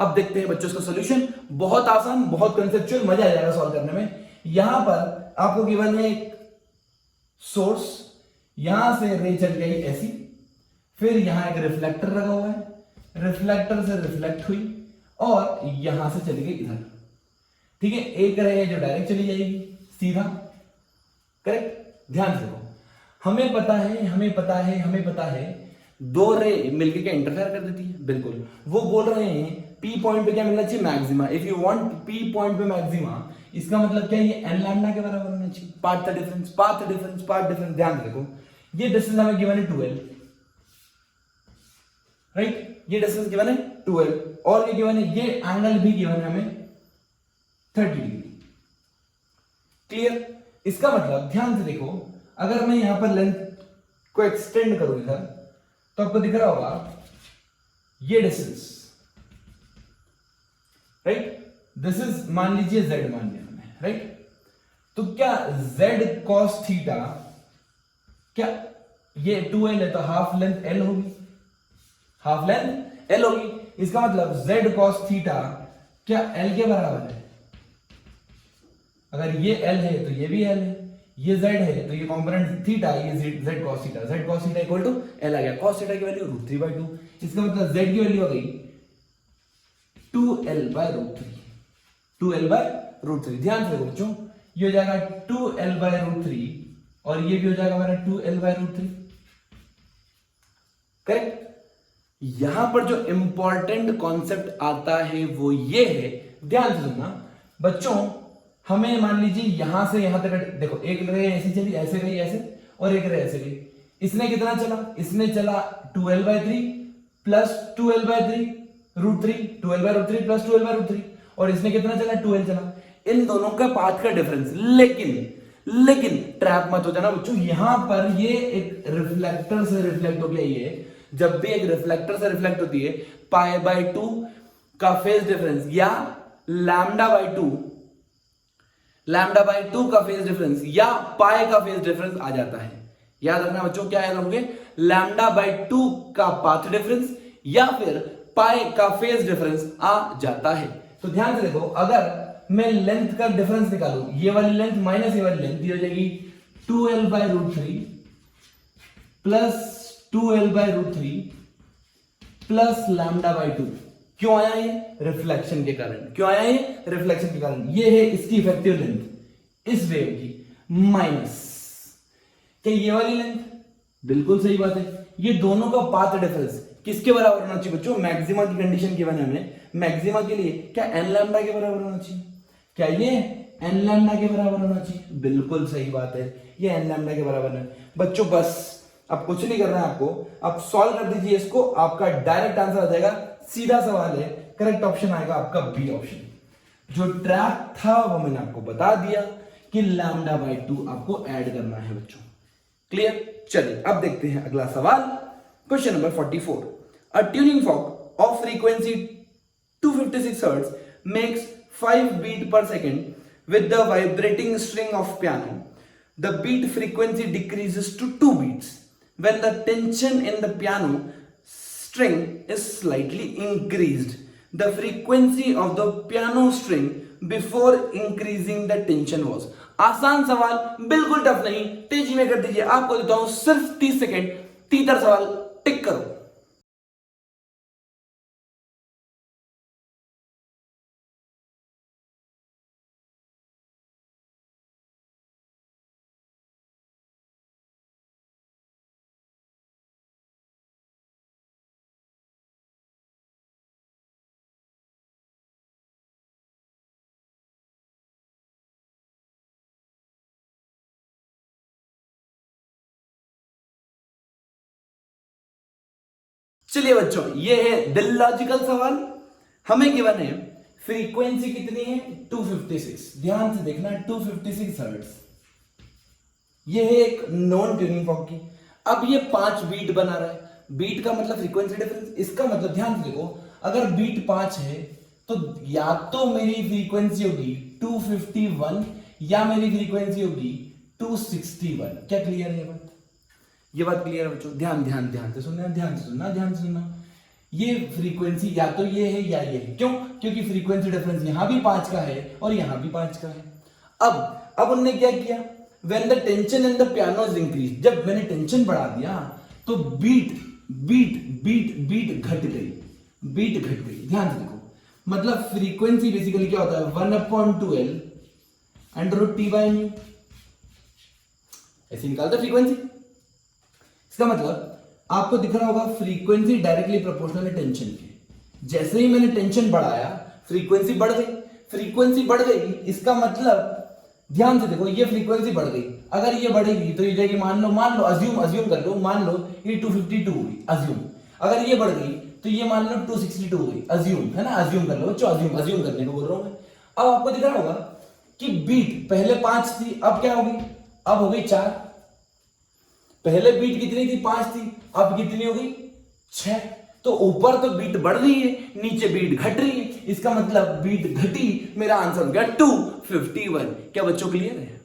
अब देखते हैं बच्चों इसका सॉल्यूशन। बहुत आसान, बहुत कंसेप्चुअल, मजा आ जाएगा सॉल्व करने में। यहां पर आपको गिवन है एक सोर्स, यहां से रे चल गई ऐसी, फिर यहां एक रिफ्लेक्टर लगा हुआ है, रिफ्लेक्टर से रिफ्लेक्ट हुई और यहां से चली गई इधर। ठीक है, एक रे है जो डायरेक्ट चली जाएगी सीधा, करेक्ट। ध्यान से देखो, हमें पता है दो रे मिलके क्या इंटरफेयर कर देती है, बिल्कुल। वो बोल रहे हैं पी पॉइंट पे क्या मिलना चाहिए, maxima. If you want P point पे मैक्सिमा, इसका मतलब क्या है, ये एन लैम्डा के बराबर होना चाहिए। Path difference. ध्यान से देखो, ये डिस्टेंस हमें गिवन है 12, राइट। ये डिस्टेंस गिवन है 12 और ये गिवन है, ये एंगल भी गिवन है हमें 30 डिग्री। क्लियर। इसका मतलब ध्यान से देखो, अगर मैं यहां पर लेंथ को एक्सटेंड करूं इधर, तो आपको दिख रहा होगा ये डिस्टेंस, राइट। दिस इज, मान लीजिए z मान लिया हमने, राइट। तो क्या z cos थीटा, क्या ये 2l है तो हाफ लेंथ l होगी, हाफ लेंथ l होगी। इसका मतलब z cos थीटा क्या l के बराबर है। अगर ये l है तो ये भी l है, ये z है तो ये कंपोनेंट थीटा, ये z cos theta, z cos theta equal to l आ गया। cos थीटा की वैल्यू √3/2, इसका मतलब z की वैल्यू हो गई 2l/√3, 2l/√3। ध्यान से देखो बच्चों, ये हो जाएगा 2l/√3 और ये भी हो जाएगा हमारा 2l/√3, करेक्ट। यहां पर जो इंपॉर्टेंट कॉन्सेप्ट आता है वो ये है, ध्यान से सुनना बच्चों। हमें मान लीजिए यहां से यहां तक देखो, एक रे ऐसी चली, ऐसे गई ऐसे, और एक रे ऐसे गई। इसने कितना चला, इसने चला 2l/3 plus 2l/3 √3, 2l/√3 plus 2l/√3, और इसने कितना चला, 2l चला। इन दोनों का पाथ का डिफरेंस। लेकिन ट्रैप मत हो जाना बच्चों, यहां पर ये एक रिफ्लेक्टर से रिफ्लेक्ट हो गया। ये जब भी एक रिफ्लेक्टर से रिफ्लेक्ट होती है, π/2 का फेज डिफरेंस या λ/2 का फेज डिफरेंस या पाई का फेज डिफरेंस आ जाता है। याद रखना बच्चों, क्या याद रखोगे, λ/2 का पाथ डिफरेंस या फिर पाई का फेज डिफरेंस आ जाता है। तो ध्यान से देखो, अगर मैं लेंथ का डिफरेंस निकालूं, ये वाली लेंथ माइनस ये वाली लेंथ, ये हो जाएगी 2l/√3 प्लस 2l/√3 प्लस λ/2। क्यों आया ये, रिफ्लेक्शन के कारण। क्यों आया ये, रिफ्लेक्शन के कारण। ये है इसकी इफेक्टिव लेंथ इस वेव की, माइनस क्या ये वाली लेंथ, बिल्कुल सही बात है। ये दोनों का पाथ डिफरेंस किसके बराबर होना चाहिए बच्चों, मैक्सिमा की कंडीशन की बने हमें, मैक्सिमा के लिए क्या n लैम्डा के बराबर होना चाहिए। क्या ये n लैम्डा के बराबर होना चाहिए, बिल्कुल सही बात है, ये n लैम्डा के बराबर है। बच्चों बस अब कुछ नहीं करना है आपको, आप सॉल्व कर दीजिए इसको, आपका डायरेक्ट आंसर आ जाएगा। सीधा सवाल है, करेक्ट ऑप्शन आएगा आपका बी ऑप्शन। जो ट्रैक था वो मैंने आपको बता दिया कि λ/2 आपको ऐड करना है बच्चों। क्लियर। चलिए अब देखते हैं अगला सवाल, question number 44। A tuning fork of frequency 256 Hz makes 5 beat per second with the vibrating string of piano. The beat frequency decreases to 2 beats when the tension in the piano string is slightly increased. The frequency of the piano string before increasing the tension was. आसान सवाल, बिल्कुल टफ नहीं, तेजी में कर दीजिए। आपको देता हूं सिर्फ 30 सेकेंड, 30 सवाल टिक करो। चलिए बच्चों, ये है दिल लॉजिकल सवाल। हमें गिवन है फ्रीक्वेंसी कितनी है, 256। ध्यान से देखना, 256 हर्ट्ज। ये है एक नॉन ट्यूनिंग फॉर्क की। अब ये 5 बीट बना रहा है। बीट का मतलब फ्रीक्वेंसी डिफरेंस, इसका मतलब ध्यान से देखो, अगर बीट 5 है तो या तो मेरी फ्रीक्वेंसी होगी 251 या मेरी फ्रीक्वेंसी होगी 261। क्या क्लियर है ये बात? ये बात क्लियर है बच्चों? ध्यान ध्यान ध्यान से सुनना, ध्यान से सुनना, ध्यान से सुनना। ये फ्रीक्वेंसी या तो ये है या ये है। क्यों? क्योंकि फ्रीक्वेंसी डिफरेंस यहां भी 5 का है और यहां भी 5 का है। अब उनने क्या किया, when the tension in the piano is increase, जब मैंने टेंशन बढ़ा दिया तो बीट बीट बीट बीट घट गई, बीट घट गई। ध्यान से देखो, मतलब फ्रीक्वेंसी बेसिकली क्या होता है, 1/2L √T/μ, ऐसे निकालते फ्रीक्वेंसी। इसका मतलब आपको दिख रहा होगा फ्रीक्वेंसी डायरेक्टली प्रोपोर्शनल है टेंशन के। जैसे ही मैंने टेंशन बढ़ाया फ्रीक्वेंसी बढ़ गई, फ्रीक्वेंसी बढ़ गई, इसका मतलब ध्यान से देखो, ये फ्रीक्वेंसी बढ़ गई, अगर ये बढ़ेगी तो ये जाएगी, मान लो अज्यूम कर लो, मान लो ये 252 हुई, अज्यूम। अगर ये बढ़ गई तो ये मान लो 262 हुई, अज्यूम, है ना, अज्यूम कर लो बच्चों, अज्यूम करने को बोल रहा हूं मैं। अब आपको दिख रहा होगा कि बीट पहले 5 थी, अब क्या होगी, अब हो गई 4। पहले बीट कितनी थी, 5 थी, अब कितनी हो गई, 6। तो ऊपर तो बीट बढ़ रही है, नीचे बीट घट रही है, इसका मतलब बीट घटी, मेरा आंसर हो गया 251। क्या बच्चों क्लियर है?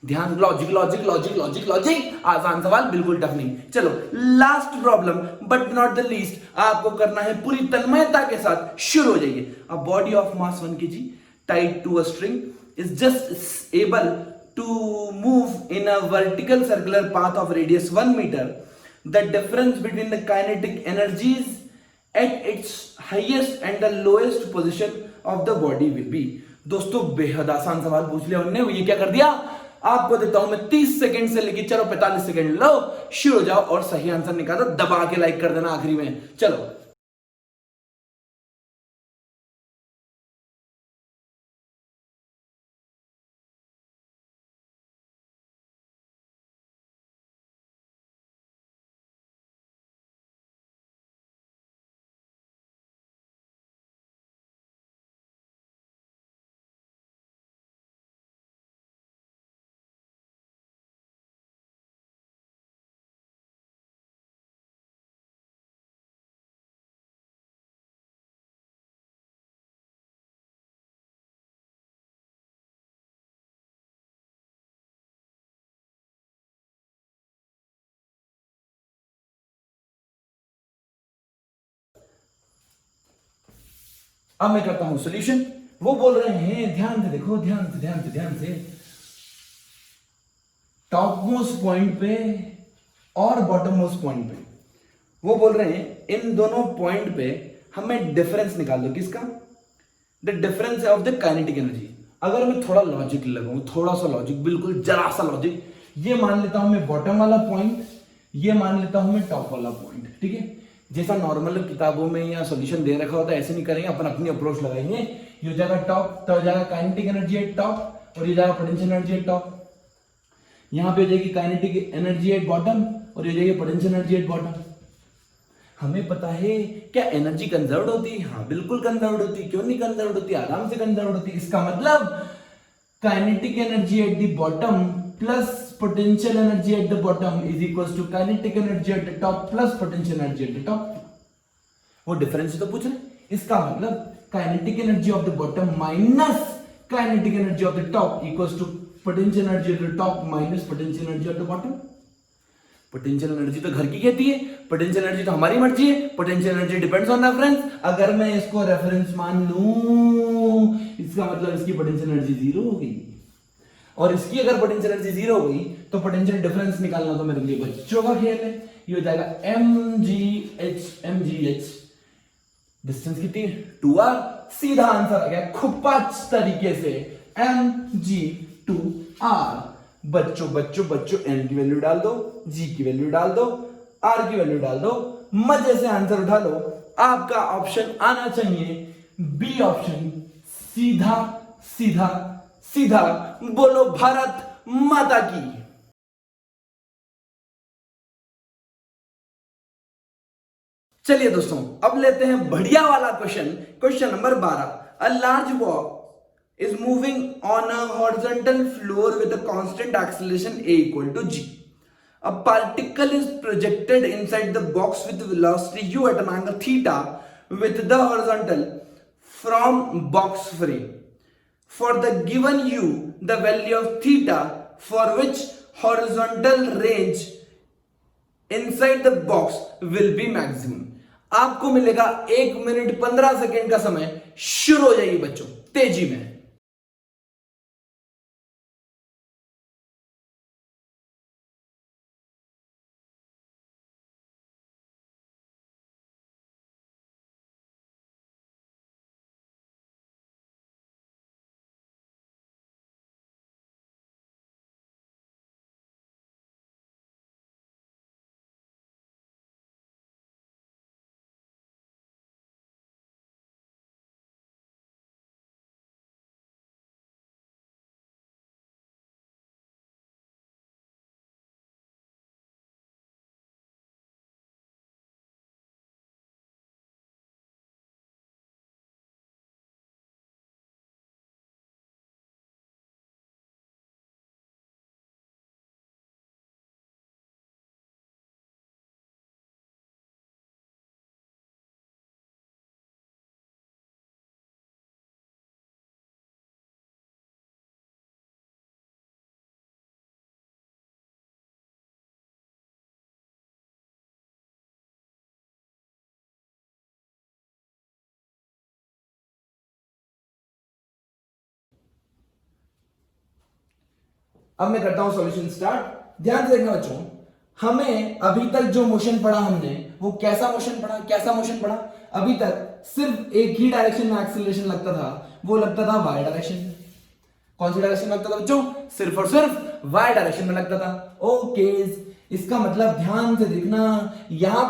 ध्यान, logic logic logic logic logic, आसान सवाल, बिल्कुल टफ नहीं। चलो last problem but not the least, आपको करना है पूरी तन्मयता के साथ, शुरू हो जाइए। A body of mass 1 kg tied to a string is just able to move in a vertical circular path of radius 1 meter. The difference between the kinetic energies at its highest and the lowest position of the body will be। दोस्तों बेहद आसान सवाल पूछ लिया उन्होंने, ये क्या कर दिया, आपको देता हूं मैं 30 सेकंड से लेके, चलो 45 सेकंड लो, शुरू हो जाओ और सही आंसर निकालो, दबा के लाइक कर देना आखिरी में। चलो अब मैं करता हूं सॉल्यूशन। वो बोल रहे हैं, ध्यान से देखो, ध्यान से, टॉप मोस्ट पॉइंट पे और बॉटम मोस्ट पॉइंट पे, वो बोल रहे हैं इन दोनों पॉइंट पे हमें डिफरेंस निकाल दो, किसका, the difference of the kinetic energy. अगर मैं थोड़ा लॉजिक लगाऊं, थोड़ा सा लॉजिक, बिल्कुल जरा सा लॉजिक, ये मान लेता हूं मैं बॉटम वाला पॉइंट, ये मान लेता हूं मैं टॉप वाला पॉइंट, ठीक है। जैसा नॉर्मल किताबों में या सॉल्यूशन दे रखा होता है ऐसे नहीं करेंगे, अपन अपनी अप्रोच लगाएंगे। ये हो जाएगा टॉप, तो हो जाएगा काइनेटिक एनर्जी एट टॉप, और ये जाएगा पोटेंशियल एनर्जी एट टॉप। यहां पे हो जाएगी काइनेटिक एनर्जी एट बॉटम, और ये हो जाएगी पोटेंशियल एनर्जी एट बॉटम। हमें पता है क्या एनर्जी कंजर्व होती है, हाँ बिल्कुल कंजर्व होती है, क्यों नहीं कंजर्व होती, आराम से कंजर्व होती है। इसका मतलब kinetic energy at the bottom plus potential energy at the bottom is equals to kinetic energy at the top plus potential energy at the top। वो डिफरेंस तो पूछ रहे, इसका मतलब kinetic energy of the bottom minus kinetic energy of the top equals to potential energy at the top minus potential energy at the bottom। Potential energy तो घर की कहती है, पोटेंशियल एनर्जी तो हमारी मर्जी है, potential energy depends on reference. अगर मैं इसको रेफरेंस मान लूं, इसका मतलब इसकी पोटेंशियल एनर्जी 0 हो गई, और इसकी अगर पोटेंशियल एनर्जी 0 हो गई तो पोटेंशियल डिफरेंस निकालना तो मेरे लिए बच्चों का खेल है। ये हो जाएगा mgh, डिस्टेंस कितनी है, 2r। सीधा आंसर आ गया खुपाच तरीके से, mg2r। बच्चों n की वैल्यू डाल दो, g की वैल्यू डाल दो, r की वैल्यू डाल दो, मजे से आंसर उठा लो। आपका ऑप्शन आना चाहिए बी ऑप्शन, सीधा सीधा सीधा। बोलो भारत माता की। चलिए दोस्तों, अब लेते हैं बढ़िया वाला question number 12। A large box is moving on a horizontal floor with a constant acceleration a equal to g. A particle is projected inside the box with velocity u at an angle theta with the horizontal from box frame. For the given u, the value of theta for which horizontal range inside the box will be maximum। आपको मिलेगा 1 मिनट 15 सेकेंड का समय। शुरू हो जाइए बच्चों, तेजी में। अब मैं करता हूं सॉल्यूशन स्टार्ट। ध्यान से देखना बच्चों, हमें अभी तक जो मोशन पढ़ा हमने, वो कैसा मोशन पढ़ा, कैसा मोशन पढ़ा? अभी तक सिर्फ एक ही डायरेक्शन में एक्सीलरेशन लगता था, वो लगता था वाई डायरेक्शन में। कौन सी डायरेक्शन में लगता था बच्चों? सिर्फ और सिर्फ वाई डायरेक्शन में लगता था। ओके, इसका मतलब ध्यान से देखना, यहां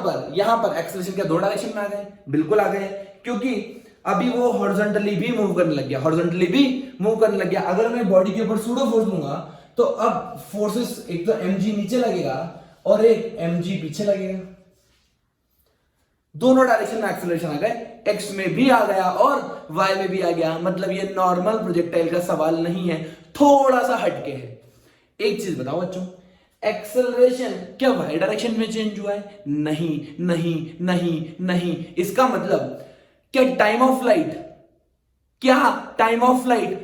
पर एक्सीलरेशन क्या दो डायरेक्शन में आ गए? बिल्कुल आ गए, क्योंकि अभी वो हॉरिजॉन्टली भी मूव करने लग गया, हॉरिजॉन्टली भी मूव करने लग गया। अगर मैं बॉडी के ऊपर सूडो फोर्स दूंगा तो अब फोर्सेस, एक तो mg नीचे लगेगा और एक mg पीछे लगेगा। दोनों डायरेक्शन में एक्सीलरेशन आ गए, x में भी आ गया और y में भी आ गया। मतलब ये नॉर्मल प्रोजेक्टाइल का सवाल नहीं है, थोड़ा सा हटके है। एक चीज बताओ बच्चों, एक्सेलरेशन क्या y डायरेक्शन में चेंज हुआ है? नहीं नहीं नहीं नहीं। इसका मतलब क्या टाइम ऑफ फ्लाइट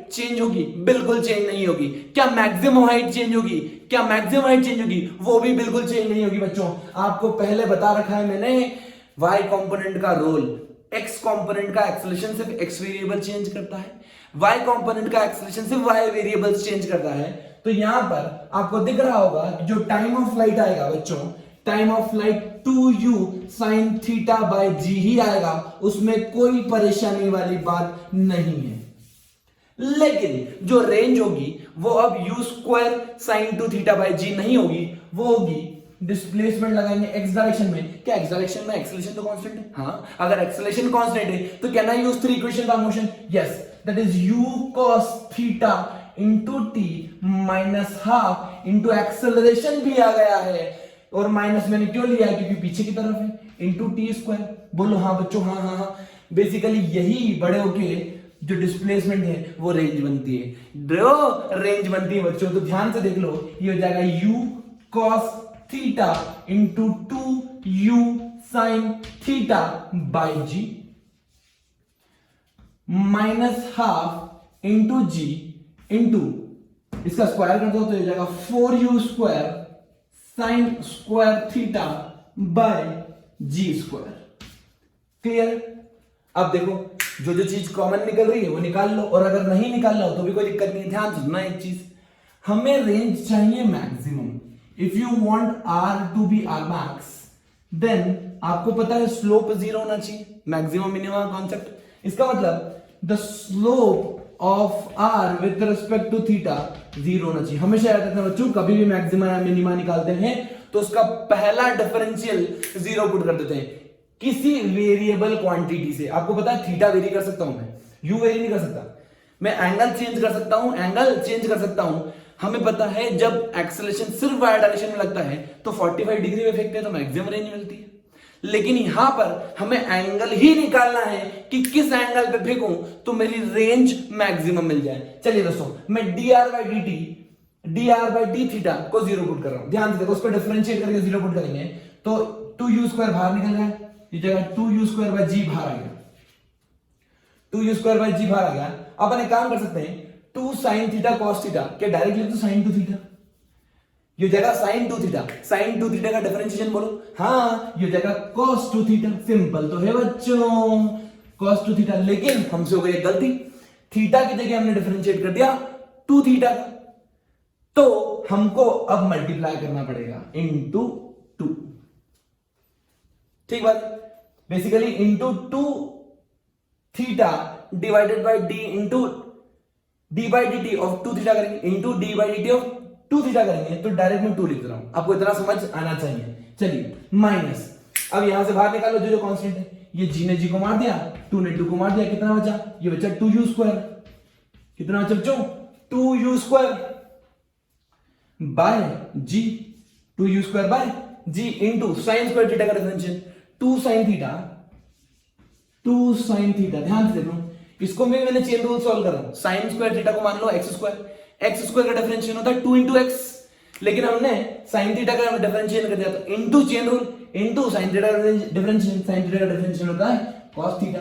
चेंज होगी? बिल्कुल चेंज नहीं होगी। क्या मैक्सिमम हाइट चेंज होगी? क्या मैक्सिमम हाइट चेंज होगी? वो भी बिल्कुल चेंज नहीं होगी। बच्चों आपको पहले बता रखा है मैंने y कंपोनेंट का रोल। x कंपोनेंट का एक्सेलरेशन सिर्फ x वेरिएबल चेंज करता है, y कंपोनेंट का एक्सेलरेशन सिर्फ y वेरिएबल्स चेंज करता है। तो यहां पर आपको दिख रहा होगा कि जो टाइम ऑफ फ्लाइट आएगा बच्चों, time of flight 2u sin theta by g ही आएगा, उसमें कोई परेशानी वाली बात नहीं है। लेकिन जो रेंज होगी वो अब u square sine 2 theta by g नहीं होगी, वो होगी डिस्प्लेसमेंट लगाएंगे x डायरेक्शन में। क्या x डायरेक्शन में एक्सेलरेशन तो कांस्टेंट है? हाँ, अगर एक्सेलरेशन कांस्टेंट है तो कैन आई यूज 3 इक्वेशन का motion? Yes, that is u cos theta into T minus half into acceleration भी आ गया है, और माइनस मैंने क्यों लिया है? क्योंकि पीछे की तरफ है, इंटू टी स्क्वायर। बोलो हाँ बच्चों, हाँ हाँ हाँ। बेसिकली यही बड़े होके जो डिस्प्लेसमेंट है वो रेंज बनती है, रेंज बनती है बच्चों। तो ध्यान से देख लो, ये हो जाएगा u cos theta into 2u sin theta by g minus half into g into इसका स्क्वायर कर दो तो ये जाएगा 4u square sine square theta by g square. Clear? अब देखो, जो जो चीज कॉमन निकल रही है वो निकाल लो, और अगर नहीं निकालना हो तो भी कोई दिक्कत नहीं है। ध्यान सुनना एक चीज, हमें रेंज चाहिए maximum. If you want R to be R max, then आपको पता है स्लोप 0 होना चाहिए, मैक्सिमम मिनिमम कॉन्सेप्ट। इसका मतलब the slope of R with respect to theta 0 होना चाहिए। हमेशा याद रखना बच्चों, कभी भी मैक्सिमा या मिनिमा निकालते हैं तो उसका पहला डिफरेंशियल 0 पुट कर देते हैं किसी वेरिएबल क्वांटिटी से। आपको पता है थीटा वेरी कर सकता हूं मैं, यू वेरी नहीं कर सकता। मैं एंगल चेंज कर सकता हूं, हमें पता है जब एक्सेलरेशन सिर्फ वाई डायरेक्शन में लगता है तो 45 डिग्री में फेंकते हैं तो मैक्सिमम रेंज मिलती है। लेकिन यहां पर हमें एंगल ही निकालना है कि किस एंगल पे फेंकूं तो मेरी रेंज मैक्सिमम मिल जाए। चलिए दोस्तों, मैं dr बाई डी थीटा को 0 पुट कर रहा हूं। ध्यान से देखो, उसको डिफरेंशिएट करके 0 पुट करेंगे तो 2u स्क्वायर बाहर निकल गया, ये जगह 2u स्क्वायर बाई जी बाहर आ गया, 2u स्क्वायर बाई जी बाहर आ गया। अब अपन एक काम कर सकते हैं, 2 sin थीटा cos थीटा, क्या डायरेक्ट लिख दो sin 2 थीटा? ये हो जाएगा साइन 2 थीटा। साइन 2 थीटा का डिफरेंशिएशन बोलो। हाँ, ये हो जाएगा cos 2 थीटा। सिंपल तो है बच्चों, cos 2 थीटा। लेकिन हमसे हो गई एक गलती, थीटा की जगह हमने डिफरेंशिएट कर दिया 2 थीटा का, तो हमको अब मल्टीप्लाई करना पड़ेगा इंटू 2। ठीक बात। Basically into 2 theta divided by D into D by D T of 2 theta करेंगे, into D by D T of 2 theta करेंगे। तो डायरेक्ट मैं 2 लिख रहा हूं, आपको इतना समझ आना चाहिए। चलिए माइनस, अब यहां से बाहर निकालो जो जो कांस्टेंट है। ये जी ने जी को मार दिया, 2 ने 2 को मार दिया, कितना बचा? ये बचा 2u स्क्वायर। कितना बचा बच्चों? 2u square by g, 2u square by g into sine square theta का differential 2 sine theta, 2 sine theta. ध्यान से देखो, इसको मैंने चेन रूल सॉल्व कर रहा हूं। साइन स्क्वायर थीटा को मान लो एक्स स्क्वायर, एक्स स्क्वायर का डिफरेंशियल होता है 2 इंटू एक्स, लेकिन हमने साइन थीटा का डिफरेंशियल कर दिया तो into chain rule into sine theta का डिफरेंशियल, साइन थीटा का डिफरेंशियल होता है cos थीटा।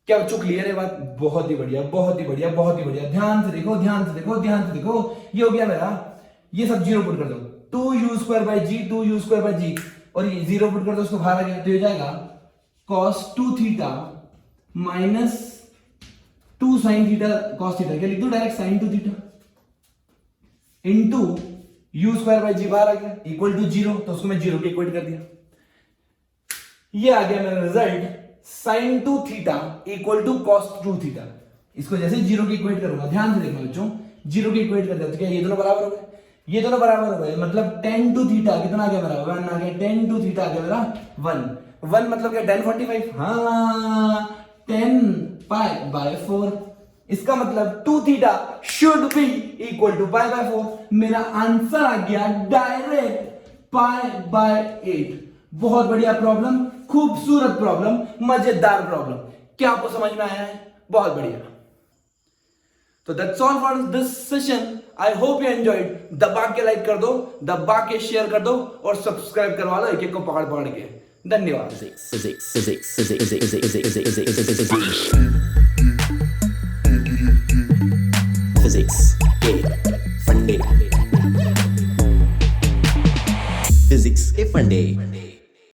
क्या बच्चों क्लियर है बात? बहुत ही बढ़िया, बहुत ही बढ़िया, बहुत ही बढ़िया। ध्यान से देखो, ध्यान से देखो, ध्यान से देखो, ये हो गया मेरा। ये सब जीरो पुट कर दो, 2u square by g, 2u square by g, और ये जीरो पुट कर दो, उसको बाहर आ गया तो ये हो जाएगा cos 2 theta minus 2 sine theta cos theta. क्या लिख दो? Direct sine 2 theta into u square by g बाहर आ गया इक्वल टू 0, तो उसको मैं 0 के इक्वेट कर दिया। ये आ गया मेरा result sine 2 theta equal to cos 2 theta. इसको जैसे 0 के इक्वेट करूंगा, ध्यान से देखना बच्चों, 0 के इक्वेट कर दिया तो क्या ये दोनों बराबर हो गए? ये दोनों बराबर हो गए, मतलब tan 2 थीटा कितना आ गया मेरा? 1 आ गया। tan 2 थीटा आ गया मेरा 1 मतलब क्या? tan 45। हाँ, 10 पाई बाय 4। इसका मतलब 2 theta should be equal to pi by 4। मेरा आंसर आ गया डायरेक्ट पाई बाय 8। बहुत बढ़िया प्रॉब्लम, खूबसूरत प्रॉब्लम, मजेदार प्रॉब्लम। क्या आपको समझ में आया है? बहुत बढ़िया। तो that's all for this session. I hope you enjoyed. दबा के लाइक कर दो, दबा के शेयर कर दो और सब्सक्राइब करवा लो एक एक को पकड़ पकड़ के। धन्यवाद। Physics के फंडे, फिजिक्स के फंडे।